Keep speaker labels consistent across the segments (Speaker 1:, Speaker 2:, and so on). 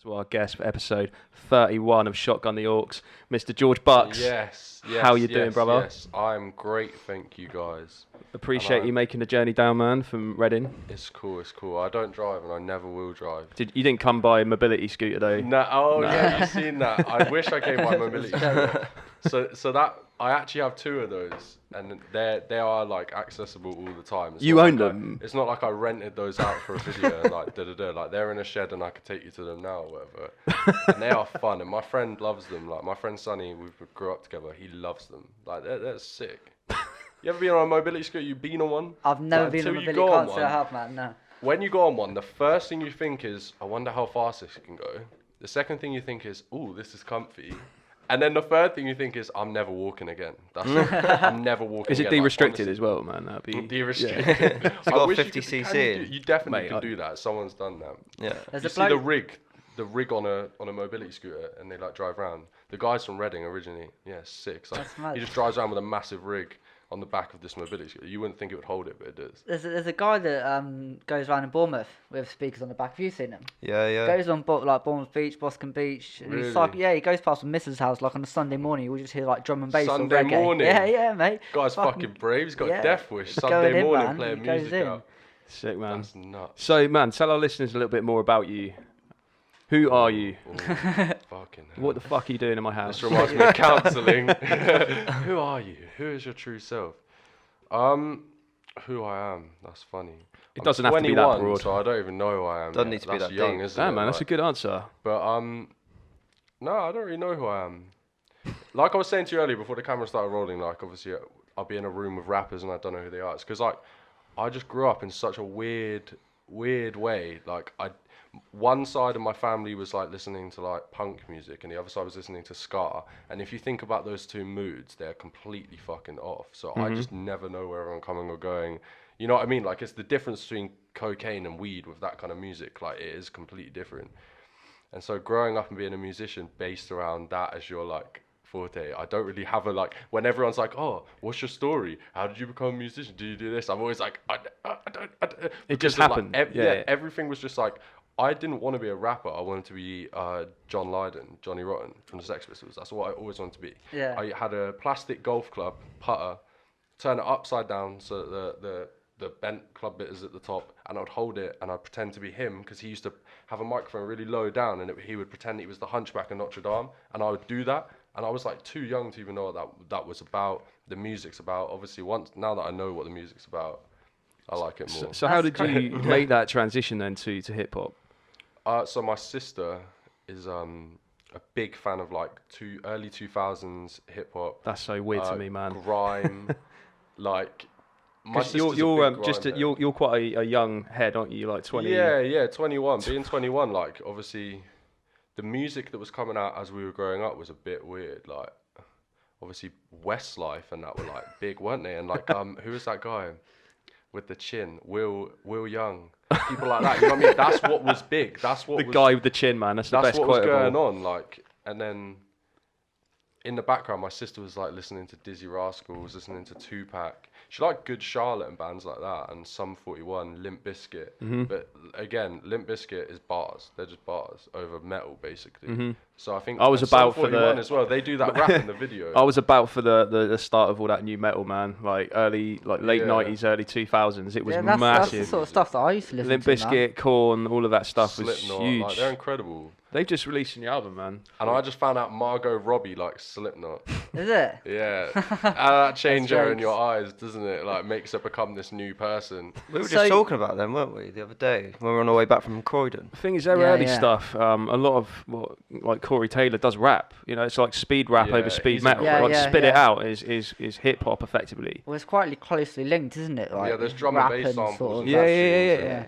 Speaker 1: to our guest for episode 31 of Shotgun The Aux, Mr. George Bucks.
Speaker 2: Yes.
Speaker 1: How you doing, brother?
Speaker 2: Yes, I'm great, thank you guys.
Speaker 1: Appreciate you making the journey down, man, from Reading.
Speaker 2: It's cool. I don't drive and I never will drive.
Speaker 1: You didn't come by a mobility scooter, though?
Speaker 2: No. Yeah, you've seen that. I wish I came by mobility scooter. So that I actually have two of those, and they are like accessible all the time.
Speaker 1: You own them?
Speaker 2: It's not like I rented those out for a video and like like they're in a shed and I could take you to them now or whatever. And they are fun, and my friend loves them. Like my friend Sonny, we grew up together. He loves them. Like they're sick. You ever been on a mobility scooter? You been on one?
Speaker 3: I've never been on a mobility. Can't say I have, man. No.
Speaker 2: When you go on one, the first thing you think is, I wonder how fast this can go. The second thing you think is, ooh, this is comfy. And then the third thing you think is, I'm never walking again. That's it. I'm never walking again.
Speaker 1: Is it de-restricted as well, man? That'd be
Speaker 2: de-restricted.
Speaker 4: Yeah. It's got 50cc.
Speaker 2: You definitely could do that. Someone's done that.
Speaker 4: Yeah.
Speaker 2: You see the rig on a mobility scooter, and they like drive around. The guy's from Reading originally. Yeah, sick. So he just drives around with a massive rig on the back of this mobility scooter. You wouldn't think it would hold it, but it does.
Speaker 3: There's a guy that goes around in Bournemouth with speakers on the back. Have you seen him?
Speaker 4: Yeah.
Speaker 3: Goes on like Bournemouth Beach, Boscombe Beach. And
Speaker 2: Really?
Speaker 3: he goes past my missus' house like on a Sunday morning. We just hear like drum and bass
Speaker 2: Sunday
Speaker 3: or reggae.
Speaker 2: morning?
Speaker 3: Yeah, mate.
Speaker 2: Guy's fucking brave. He's got a death wish.
Speaker 3: It's
Speaker 2: Sunday
Speaker 3: going in,
Speaker 2: morning
Speaker 3: man.
Speaker 2: playing
Speaker 3: He goes
Speaker 2: music
Speaker 3: in.
Speaker 2: out.
Speaker 1: sick, man.
Speaker 2: That's nuts.
Speaker 1: So, man, tell our listeners a little bit more about you. Who are you?
Speaker 2: Ooh, fucking hell.
Speaker 1: What the fuck are you doing in my house?
Speaker 2: This reminds me of counselling. Who are you? Who is your true self? Who I am. That's funny.
Speaker 1: It doesn't have to be that broad.
Speaker 2: So I don't even know who I am.
Speaker 4: Doesn't
Speaker 2: yet.
Speaker 4: need to be
Speaker 2: That's
Speaker 4: that
Speaker 2: young,
Speaker 4: deep.
Speaker 2: isn't it?
Speaker 1: Damn, man, that's a good answer.
Speaker 2: But no, I don't really know who I am. Like I was saying to you earlier before the camera started rolling, like obviously I'll be in a room with rappers and I don't know who they are. It's because like I just grew up in such a weird way. Like one side of my family was like listening to like punk music and the other side was listening to ska. And if you think about those two moods, they're completely fucking off. So I just never know where I'm coming or going. You know what I mean? Like it's the difference between cocaine and weed with that kind of music. Like it is completely different. And so growing up and being a musician based around that as your like forte, I don't really have a like, when everyone's like, oh, what's your story? How did you become a musician? Do you do this? I'm always like, I don't.
Speaker 1: It just happened.
Speaker 2: Like, everything was just like, I didn't want to be a rapper. I wanted to be John Lydon, Johnny Rotten from the Sex Pistols. That's what I always wanted to be.
Speaker 3: Yeah.
Speaker 2: I had a plastic golf club, putter, turn it upside down so that the bent club bit is at the top, and I'd hold it and I'd pretend to be him because he used to have a microphone really low down and he would pretend he was the Hunchback of Notre Dame, and I would do that. And I was like too young to even know what that was about, the music's about. Obviously, now that I know what the music's about, I like it more.
Speaker 1: So how did you make that transition then to hip hop?
Speaker 2: So my sister is a big fan of like early 2000s hip hop.
Speaker 1: That's so weird to me, man.
Speaker 2: Grime, like my sister's
Speaker 1: you're quite a young head, aren't you? Like 20.
Speaker 2: Yeah, 21. Being 21, like obviously, the music that was coming out as we were growing up was a bit weird. Like obviously Westlife and that were like big, weren't they? And like who was that guy with the chin? Will Young. People like that, you know what I mean? That's what was big. That's what
Speaker 1: the guy with the chin, man. That's the best quote.
Speaker 2: That's what was going on. Like, and then in the background, my sister was like listening to Dizzy Rascals, listening to Tupac. She liked Good Charlotte and bands like that, and Sum 41, Limp Bizkit. But again, Limp Bizkit is bars. They're just bars over metal, basically. So I think
Speaker 1: I was about
Speaker 2: Sum 41 as well. They do that rap in the video.
Speaker 1: I was about for the start of all that new metal, man. Like late 90s, early 2000s. It was massive.
Speaker 3: That's the sort of stuff that I used to listen
Speaker 1: Limp
Speaker 3: to.
Speaker 1: Bizkit, Korn, all of that stuff was
Speaker 2: Slipknot,
Speaker 1: huge.
Speaker 2: like, they're incredible.
Speaker 1: They've just released a new album, man.
Speaker 2: And I just found out Margot Robbie likes Slipknot.
Speaker 3: Is it?
Speaker 2: Yeah. That change her in
Speaker 3: jokes.
Speaker 2: your eyes, doesn't it? Like, makes her become this new person.
Speaker 4: We were just talking about them, weren't we, the other day when we were on our way back from Croydon?
Speaker 1: The thing is, their early stuff, a lot of like Corey Taylor does rap. You know, it's like speed rap over speed metal. Spit it out is hip hop effectively.
Speaker 3: Well, it's quite closely linked, isn't it? Like,
Speaker 2: there's drum and bass samples.
Speaker 3: Sort of
Speaker 1: Yeah.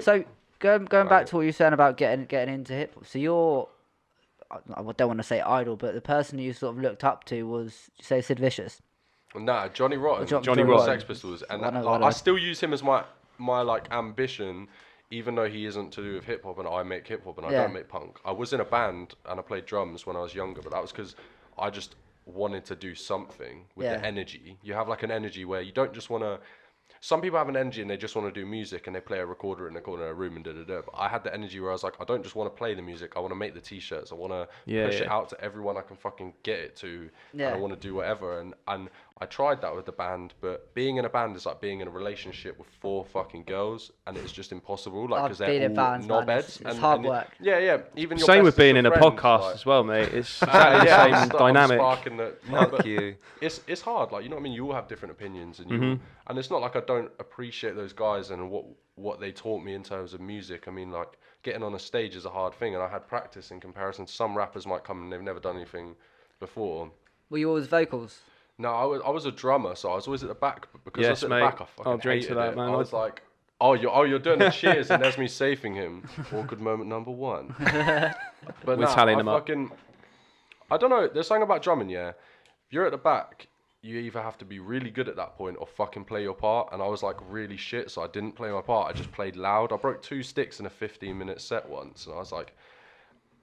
Speaker 3: So going back to what you were saying about getting into hip hop. So you're, I don't want to say idol, but the person you sort of looked up to was, you say, Sid Vicious.
Speaker 2: Nah, Johnny Rotten.
Speaker 1: Johnny Rotten.
Speaker 2: Sex Pistols. And I still use him as my like ambition, even though he isn't to do with hip hop and I make hip hop and I don't make punk. I was in a band and I played drums when I was younger, but that was because I just wanted to do something with the energy. You have like an energy where you don't just want to some people have an energy and they just want to do music and they play a recorder in the corner of a room and da-da-da. But I had the energy where I was like, I don't just want to play the music. I want to make the T-shirts. I want to push it out to everyone I can fucking get it to. And I want to do whatever. And I tried that with the band, but being in a band is like being in a relationship with 4 fucking girls, and it's just impossible. Like, because they're all knobheads.
Speaker 3: It's hard work.
Speaker 2: Yeah. Even your
Speaker 1: same with being in a
Speaker 2: friends,
Speaker 1: podcast
Speaker 2: like,
Speaker 1: as well, mate. It's exactly the same dynamic.
Speaker 4: Fuck you.
Speaker 2: It's hard. Like, you know what I mean? You all have different opinions, and and it's not like I don't appreciate those guys and what they taught me in terms of music. I mean, like, getting on a stage is a hard thing, and I had practice in comparison. Some rappers might come and they've never done anything before.
Speaker 3: Were you always vocals?
Speaker 2: No, I was a drummer, so I was always at the back. But because I was at the back, I fucking hated it. Man. I was like, you're doing the cheers, and there's me safing him. Awkward moment number 1. But
Speaker 1: we're tallying them up.
Speaker 2: I don't know. There's something about drumming, yeah. If you're at the back, you either have to be really good at that point or fucking play your part. And I was like really shit, so I didn't play my part. I just played loud. I broke 2 sticks in a 15-minute set once, and I was like,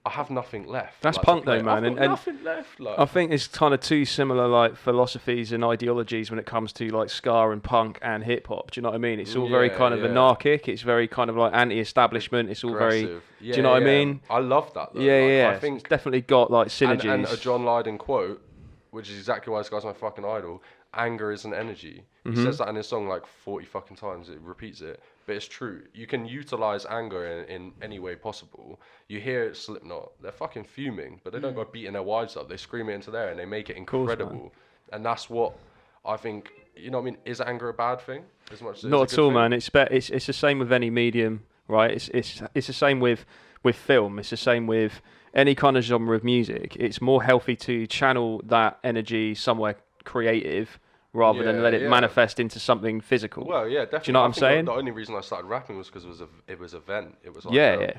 Speaker 2: I have nothing left.
Speaker 1: That's punk though, man.
Speaker 2: I've got nothing left. Like.
Speaker 1: I think it's kind of 2 similar like philosophies and ideologies when it comes to like ska and punk and hip hop. Do you know what I mean? It's all very kind of anarchic. It's very kind of like anti-establishment. It's all very. Do you know what I mean?
Speaker 2: I love that. Though.
Speaker 1: Yeah.
Speaker 2: I think
Speaker 1: it's definitely got like synergies.
Speaker 2: And a John Lydon quote, which is exactly why this guy's my fucking idol. Anger is an energy. He says that in his song like 40 fucking times. It repeats it. But it's true. You can utilize anger in any way possible. You hear Slipknot, they're fucking fuming, but they don't go beating their wives up. They scream it into there and they make it incredible. And that's what I think, you know what I mean? Is anger a bad thing? As much as
Speaker 1: not at all, man. It's the same with any medium, right? It's the same with film. It's the same with any kind of genre of music. It's more healthy to channel that energy somewhere creative rather than let it manifest into something physical.
Speaker 2: Well, yeah, definitely.
Speaker 1: Do you know what I'm saying?
Speaker 2: The only reason I started rapping was because it was a vent. It was like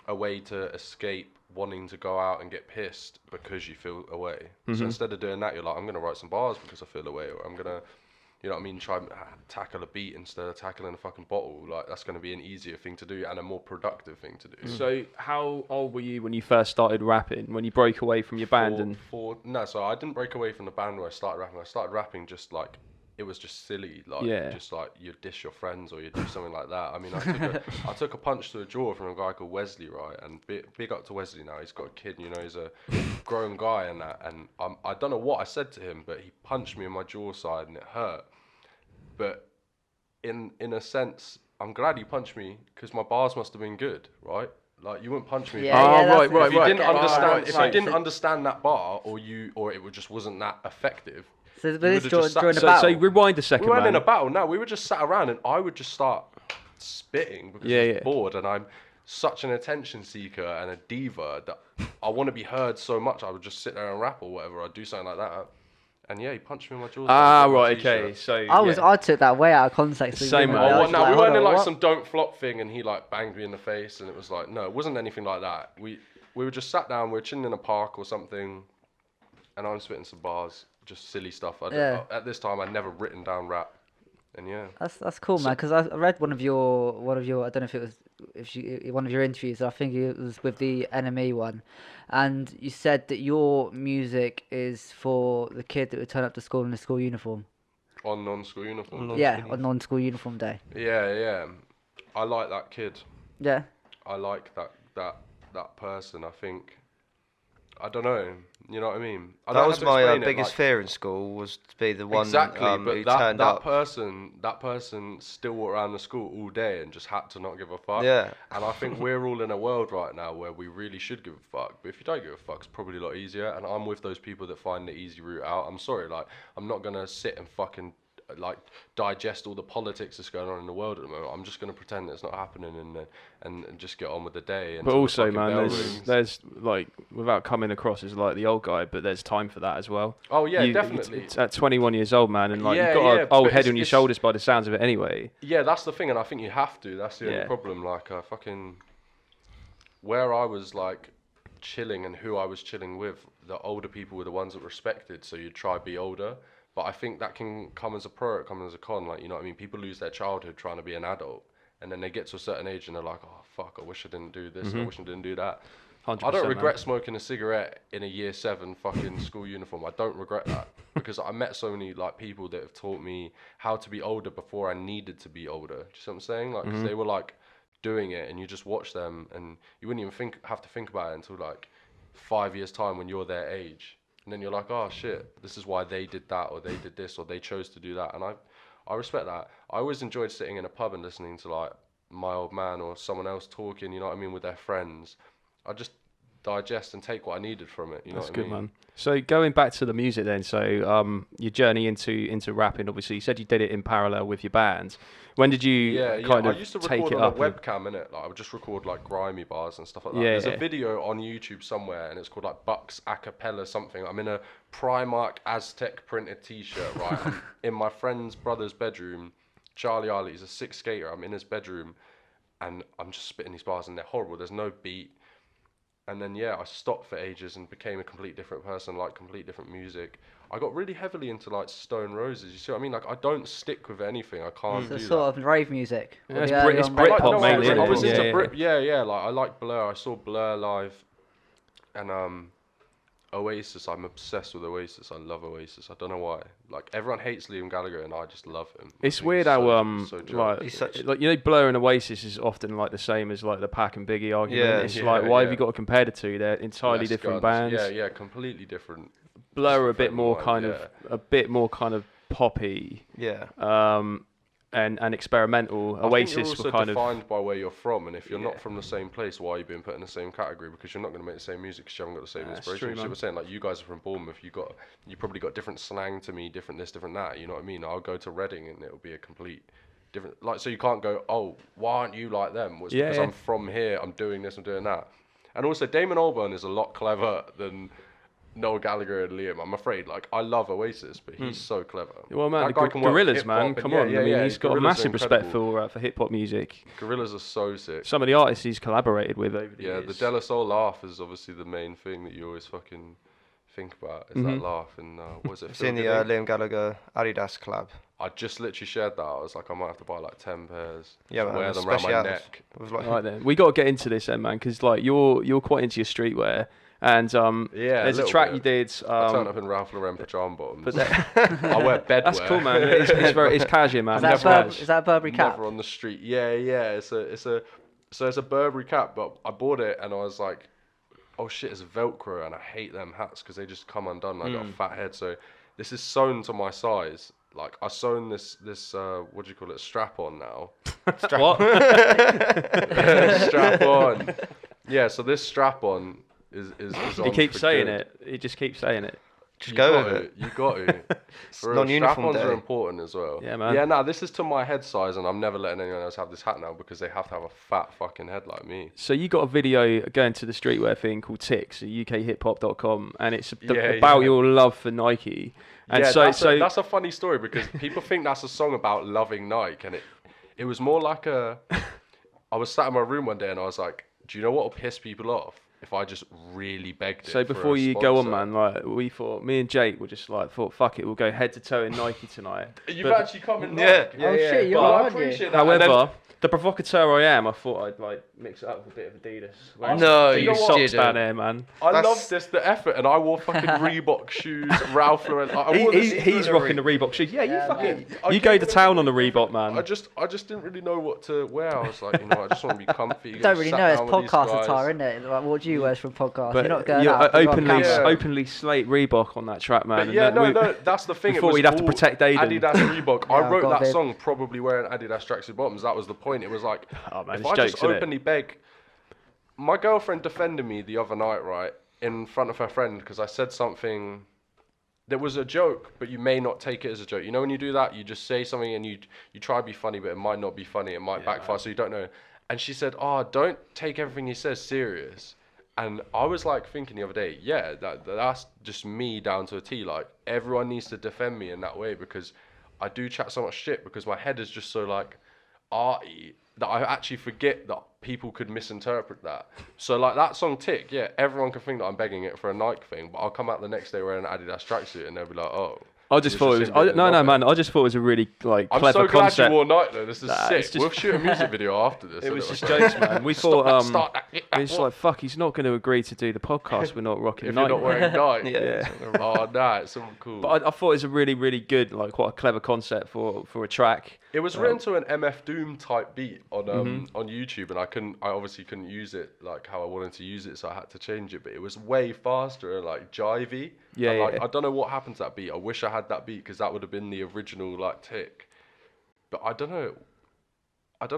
Speaker 2: a way to escape wanting to go out and get pissed because you feel away. So instead of doing that, you're like, I'm going to write some bars because I feel away, or I'm going to, you know what I mean, try and tackle a beat instead of tackling a fucking bottle. Like, that's going to be an easier thing to do and a more productive thing to do.
Speaker 1: So how old were you when you first started rapping, when you broke away from your band?
Speaker 2: So I didn't break away from the band where I started rapping. I started rapping just like, it was just silly, like just like you'd dish your friends or you'd do something like that. I mean, I took a punch to the jaw from a guy called Wesley, right? And big up to Wesley now. He's got a kid, you know, he's a grown guy and that. And I don't know what I said to him, but he punched me in my jaw side and it hurt. But in a sense, I'm glad he punched me because my bars must have been good, right? Like, you wouldn't punch me.
Speaker 1: Right.
Speaker 2: If you didn't understand, if you didn't understand that bar, or it just wasn't that effective.
Speaker 3: So during the battle.
Speaker 1: So rewind a second,
Speaker 2: we weren't
Speaker 1: man.
Speaker 2: in a battle. No, we were just sat around, and I would just start spitting because I was bored, and I'm such an attention seeker and a diva that I want to be heard so much. I would just sit there and rap or whatever. I'd do something like that. And he punched me in my jaws.
Speaker 1: Right, okay. So
Speaker 3: I took that way out of context.
Speaker 1: Same, man.
Speaker 2: We weren't in like some don't flop thing, and he like banged me in the face, and it was like, no, it wasn't anything like that. We were just sat down, we were chilling in a park or something, and I'm spitting some bars, just silly stuff. At this time, I'd never written down rap, and
Speaker 3: that's cool, man. Because I read one of your I don't know if it was one of your interviews. I think it was with the NME one. And you said that your music is for the kid that would turn up to school in a school uniform.
Speaker 2: On non-school uniform?
Speaker 3: On non-school uniform day.
Speaker 2: Yeah. I like that kid.
Speaker 3: Yeah.
Speaker 2: I like that person. I think, I don't know, you know what I mean?
Speaker 4: That was my biggest fear in school, was to be the one who turned up.
Speaker 2: That person still walked around the school all day and just had to not give a fuck.
Speaker 4: Yeah.
Speaker 2: And I think we're all in a world right now where we really should give a fuck. But if you don't give a fuck, it's probably a lot easier. And I'm with those people that find the easy route out. I'm sorry, like, I'm not going to sit and fucking like digest all the politics that's going on in the world at the moment. I'm just going to pretend it's not happening and just get on with the day.
Speaker 1: But also, man, there's like, without coming across as like the old guy, but there's time for that as well.
Speaker 2: Oh yeah, definitely.
Speaker 1: It's at 21 years old, man, and like you've got an old head on your shoulders by the sounds of it anyway.
Speaker 2: Yeah, that's the thing, and I think you have to. That's the only problem. Like, fucking where I was like chilling and who I was chilling with, the older people were the ones that were respected, so you'd try to be older. But I think that can come as a pro, it comes as a con. Like, you know what I mean? People lose their childhood trying to be an adult. And then they get to a certain age and they're like, oh, fuck, I wish I didn't do this. I wish I didn't do that. I don't regret smoking a cigarette in a year 7 fucking school uniform. I don't regret that. because I met so many like people that have taught me how to be older before I needed to be older. Do you see what I'm saying? Like, 'cause they were like doing it, and you just watch them, and you wouldn't even have to think about it until like 5 years time when you're their age, and then you're like, oh shit, this is why they did that, or they did this, or they chose to do that. And I respect that. I always enjoyed sitting in a pub and listening to like my old man or someone else talking, you know what I mean, with their friends. I just digest and take what I needed from it, you know what I mean? That's good, man.
Speaker 1: So going back to the music then, so your journey into rapping, obviously you said you did it in parallel with your band. When did you kind of
Speaker 2: I used to
Speaker 1: take
Speaker 2: record
Speaker 1: it
Speaker 2: on
Speaker 1: up?
Speaker 2: a webcam, innit? Like I would just record like grimy bars and stuff like that. There's a video on YouTube somewhere, and it's called like Bucks Acapella something. I'm in a Primark Aztec printed t-shirt, right? I'm in my friend's brother's bedroom. Charlie Ali, he's a sick skater. I'm in his bedroom, and I'm just spitting these bars, and they're horrible. There's no beat. And then, I stopped for ages and became a complete different person, like complete different music. I got really heavily into like Stone Roses. You see what I mean? Like I don't stick with anything. I can't do that.
Speaker 3: Sort of rave music.
Speaker 1: Yeah, it's Britpop mainly.
Speaker 2: I was into Brit. Yeah. Like I like Blur. I saw Blur live, and Oasis. I'm obsessed with Oasis. I love Oasis. I don't know why. Like everyone hates Liam Gallagher, and I just love him.
Speaker 1: It's weird how like you know, Blur and Oasis is often like the same as like the Pac and Biggie argument. It's like why have you got to compare the two? They're entirely different bands.
Speaker 2: Yeah, completely different.
Speaker 1: Blur are a bit more kind of poppy.
Speaker 4: Yeah.
Speaker 1: And experimental. Oasis
Speaker 2: you're also
Speaker 1: were kind
Speaker 2: defined by where you're from, and if you're not from the same place, why are you being put in the same category? Because you're not going to make the same music because you haven't got the same inspiration. You see what I'm saying? Like you guys are from Bournemouth, you probably got different slang to me, different this, different that. You know what I mean? I'll go to Reading and it'll be a complete different. Like so, you can't go, oh, why aren't you like them? Well, it's because I'm from here. I'm doing this. I'm doing that. And also, Damon Albarn is a lot clever than Noel Gallagher and Liam. I'm afraid. Like I love Oasis, but he's so clever.
Speaker 1: Well, man, the Gorillaz, man, come on. I mean, he's got a massive respect for hip hop music.
Speaker 2: Gorillaz are so sick.
Speaker 1: Some of the artists he's collaborated with over the years.
Speaker 2: The De La Soul laugh is obviously the main thing that you always fucking think about. Is that laugh and what was it?
Speaker 4: It's in the Liam Gallagher Adidas collab.
Speaker 2: I just literally shared that. I was like, I might have to buy like 10 pairs.
Speaker 4: Yeah, man,
Speaker 2: wear them around my neck.
Speaker 1: Right then, we got to get into this then, man, because like you're quite into your streetwear. And there's a track you did.
Speaker 2: I turn up in Ralph Lauren pajama bottoms. I wear bedwear.
Speaker 1: That's cool, man. It's casual, man.
Speaker 3: Is that a Burberry cap?
Speaker 2: Never on the street. Yeah. It's a Burberry cap, but I bought it and I was like, oh shit, it's Velcro, and I hate them hats because they just come undone. And I got a fat head, so this is sewn to my size. Like I sewn this what do you call it? Strap on now.
Speaker 1: What?
Speaker 2: Strap on. Yeah. So this strap on. Is
Speaker 1: he keeps saying it. He just keeps saying it.
Speaker 4: Just go with it.
Speaker 2: You got to.
Speaker 4: Non-uniform
Speaker 2: strap-ons
Speaker 4: day.
Speaker 2: are important as well.
Speaker 1: Yeah, man.
Speaker 2: Yeah, this is to my head size, and I'm never letting anyone else have this hat now because they have to have a fat fucking head like me.
Speaker 1: So you got a video going to the streetwear thing called Ticks at ukhiphop.com, and it's about your love for Nike. And
Speaker 2: that's a funny story because people think that's a song about loving Nike, and it was more like I was sat in my room one day and I was like, do you know what will piss people off? If I just really begged it.
Speaker 1: So before you go on, man, like me and Jake were just like, fuck it, we'll go head to toe in Nike tonight.
Speaker 2: You've actually come in.
Speaker 3: Shit, you're
Speaker 2: I appreciate that.
Speaker 1: However, the provocateur I am, I thought I'd like mix it up with a bit of Adidas.
Speaker 4: No, you
Speaker 1: socks down there, man.
Speaker 2: I love the effort, and I wore fucking Reebok shoes, Ralph Lauren.
Speaker 1: He's rocking the Reebok shoes. Yeah, you fucking you go to town on the Reebok, man.
Speaker 2: I just didn't really know what to wear. I was like, I just want to be comfy.
Speaker 3: You don't really know. It's podcast attire, isn't it? Like, what do you wear for a podcast?
Speaker 1: But
Speaker 3: you're not going out.
Speaker 1: Openly slate Reebok on that track, man.
Speaker 2: No, that's the thing.
Speaker 1: Before we'd have to protect Aiden.
Speaker 2: Adidas Reebok. I wrote that song probably wearing Adidas tracksuit bottoms. That was the point. It was like, if I just openly beg. My girlfriend defended me the other night, right, in front of her friend because I said something that was a joke, but you may not take it as a joke. You know when you do that, you just say something and you try to be funny, but it might not be funny. It might backfire, so you don't know. And she said, don't take everything he says serious. And I was like thinking the other day, that's just me down to a T. Like everyone needs to defend me in that way because I do chat so much shit because my head is just so like arty that I actually forget that people could misinterpret that. So like that song Tick, everyone can think that I'm begging it for a Nike thing, but I'll come out the next day wearing an Adidas tracksuit and they'll be like, oh.
Speaker 1: I just thought it was. Man. I just thought it was a really clever concept.
Speaker 2: I'm so glad you wore night though. This is sick.
Speaker 1: Just,
Speaker 2: we'll shoot a music video after this.
Speaker 1: It was just jokes, man. We thought it's like fuck. He's not going to agree to do the podcast. We're not rocking
Speaker 2: if
Speaker 1: night.
Speaker 2: You're not wearing night.
Speaker 1: Yeah.
Speaker 2: Oh nah, it's something cool.
Speaker 1: But I thought it was a really really good quite a clever concept for a track.
Speaker 2: It was written to an MF Doom type beat on YouTube, and I obviously couldn't use it like how I wanted to use it, so I had to change it. But it was way faster and like jivey.
Speaker 1: Yeah,
Speaker 2: I don't know what happened to that beat. I wish I had that beat because that would have been the original like tick. But I don't know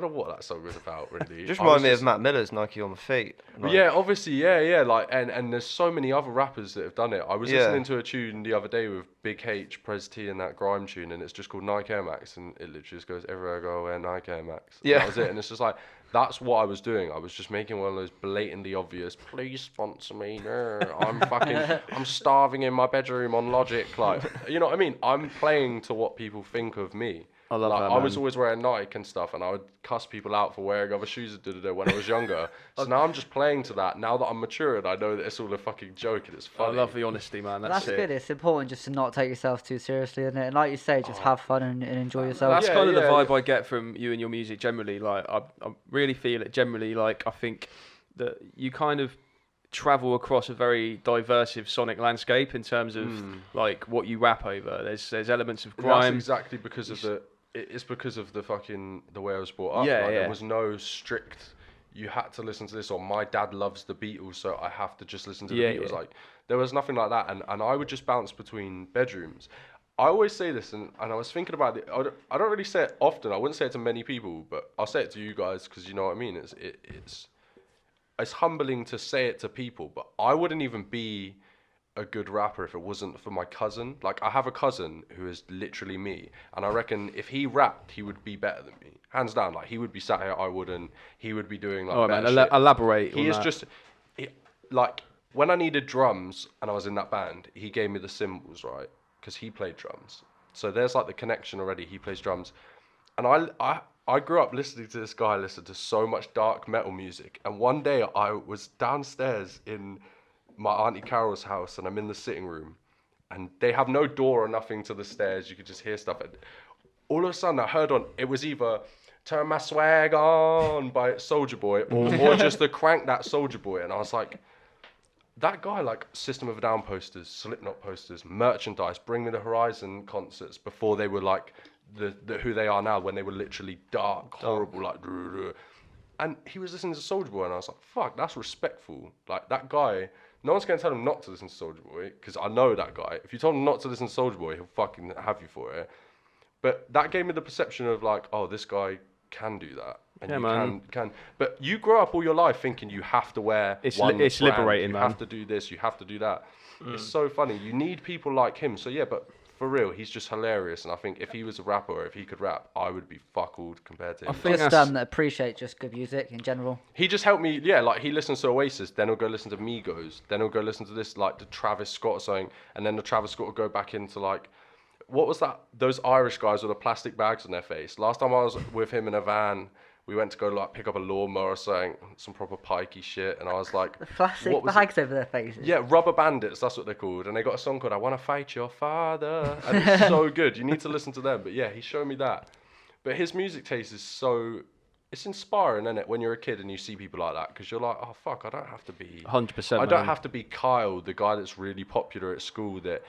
Speaker 2: what that song was about really.
Speaker 4: Just remind me of Mac Miller's Nike on the Feet.
Speaker 2: Yeah, obviously, yeah. Like, and there's so many other rappers that have done it. I was listening to a tune the other day with Big H, Prez T, and that grime tune, and it's just called Nike Air Max, and it literally just goes everywhere I go, wear Nike Air Max. And that was it, and it's just like that's what I was doing. I was just making one of those blatantly obvious, please sponsor me. No, I'm starving in my bedroom on Logic. Like, you know what I mean? I'm playing to what people think of me.
Speaker 1: I love that, man.
Speaker 2: I was always wearing Nike and stuff, and I would cuss people out for wearing other shoes when I was younger. So now I'm just playing to that. Now that I'm matured, I know that it's all a fucking joke and it's funny.
Speaker 1: I love the honesty, man. That's
Speaker 3: good. It's important just to not take yourself too seriously, isn't it? And like you say, just have fun and enjoy yourself.
Speaker 1: That's kind of the vibe I get from you and your music generally. Like, I really feel it generally. Like, I think that you kind of travel across a very diverse sonic landscape in terms of like what you rap over. There's elements of grime.
Speaker 2: That's exactly because of it's because of the way I was brought up.
Speaker 1: Yeah.
Speaker 2: There was no strict, you had to listen to this, or my dad loves the Beatles, so I have to just listen to the Beatles. Like, there was nothing like that, and I would just bounce between bedrooms. I always say this, and I was thinking about it. I don't really say it often. I wouldn't say it to many people, but I'll say it to you guys because you know what I mean. It's humbling to say it to people, but I wouldn't even be a good rapper if it wasn't for my cousin. Like, I have a cousin who is literally me, and I reckon if he rapped, he would be better than me, hands down. Like, he would be sat here, I wouldn't. He would be doing like better shit.
Speaker 1: Elaborate.
Speaker 2: He is just like, when I needed drums and I was in that band, he gave me the cymbals, right? Because he played drums, so there's like the connection already. He plays drums, and I grew up listening to this guy listen to so much dark metal music, and one day I was downstairs in my Auntie Carol's house, and I'm in the sitting room, and they have no door or nothing to the stairs. You could just hear stuff, and all of a sudden I heard it was either Turn My Swag On by Soulja Boy or just the Crank That Soulja Boy, and I was like, that guy, like System of a Down posters, Slipknot posters, merchandise, Bring Me the Horizon concerts before they were like the who they are now, when they were literally dark, horrible, like, and he was listening to Soulja Boy, and I was like, fuck, that's respectful. Like, that guy, no one's going to tell him not to listen to Soulja Boy, because I know that guy. If you told him not to listen to Soulja Boy, he'll fucking have you for it. But that gave me the perception of like, oh, this guy can do that. And
Speaker 1: yeah,
Speaker 2: you
Speaker 1: man.
Speaker 2: can. But you grow up all your life thinking you have to wear
Speaker 1: it's
Speaker 2: brand,
Speaker 1: liberating, man.
Speaker 2: You have to do this, you have to do that. It's so funny. You need people like him. So yeah, but for real, he's just hilarious. And I think if he was a rapper, or if he could rap, I would be fuckled compared to him.
Speaker 1: I think
Speaker 3: just appreciate just good music in general.
Speaker 2: He just helped me, yeah, like he listens to Oasis, then he'll go listen to Migos, then he'll go listen to this, like the Travis Scott or something, and then the Travis Scott will go back into like, what was that? Those Irish guys with the plastic bags on their face. Last time I was with him in a van, we went to go like pick up a lawnmower or something, some proper pikey shit, and I was like,
Speaker 3: the plastic bags over their faces.
Speaker 2: Yeah, Rubber Bandits, that's what they're called, and they got a song called I Wanna Fight Your Father, and it's so good. You need to listen to them. But yeah, he showed me that. But his music taste is so, it's inspiring, isn't it, when you're a kid and you see people like that, because you're like, oh fuck, I don't have to be
Speaker 1: 100%.
Speaker 2: I don't have to be Kyle, the guy that's really popular at school that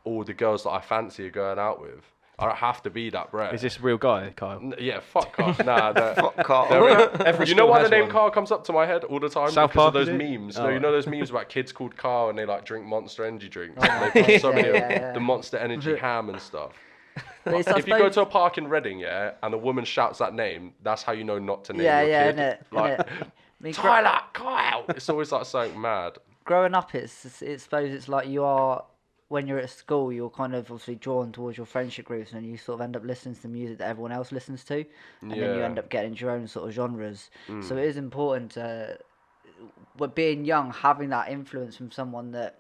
Speaker 2: all the girls that I fancy are going out with. I don't have to be that Brett.
Speaker 1: Is this a real guy, Kyle?
Speaker 2: Yeah, fuck Kyle. Nah,
Speaker 4: fuck Kyle.
Speaker 2: You know why the name Kyle comes up to my head all the time?
Speaker 1: South
Speaker 2: because
Speaker 1: Park,
Speaker 2: of those memes.
Speaker 1: Oh.
Speaker 2: No, you know those memes about kids called Kyle and they like drink Monster Energy drinks. And they put so many of the Monster Energy ham and stuff. If you go to a park in Reading, yeah, and a woman shouts that name, that's how you know not to name your kid. Like, Tyler, Kyle. It's always like something mad.
Speaker 3: Growing up, I suppose it's like you are. When you're at school, you're kind of obviously drawn towards your friendship groups, and you sort of end up listening to the music that everyone else listens to, and then you end up getting into your own sort of genres. So it is important, but being young, having that influence from someone that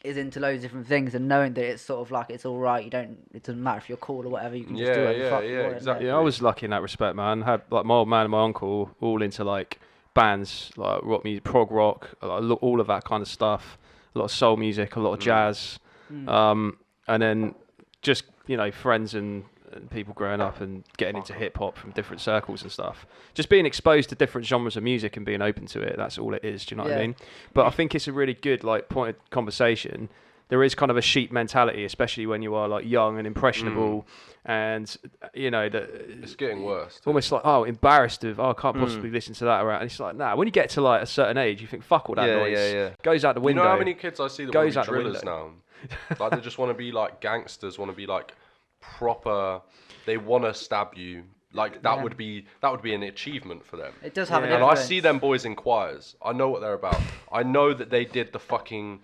Speaker 3: is into loads of different things, and knowing that it's sort of like it's all right. It doesn't matter if you're cool or whatever. You can just do whatever the fuck you want.
Speaker 2: Exactly.
Speaker 1: Yeah, I was lucky in that respect, man. Had like my old man and my uncle all into like bands, like rock music, prog rock, all of that kind of stuff. A lot of soul music, a lot of jazz. And then just friends and people growing up and getting into hip hop from different circles and stuff. Just being exposed to different genres of music and being open to it. That's all it is. Do you know what I mean? But I think it's a really good point of conversation. There is kind of a sheep mentality, especially when you are like young and impressionable, and that
Speaker 2: it's getting worse.
Speaker 1: Almost like embarrassed of I can't possibly listen to that around. And it's like when you get to like a certain age, you think fuck all that noise. Goes out the window.
Speaker 2: You know how many kids I see that want to be drillers now? Like they just want to be like gangsters, want to be like proper. They want to stab you. Like that would be an achievement for them.
Speaker 3: It does have an
Speaker 2: And
Speaker 3: influence.
Speaker 2: I see them boys in choirs. I know what they're about. I know that they did the fucking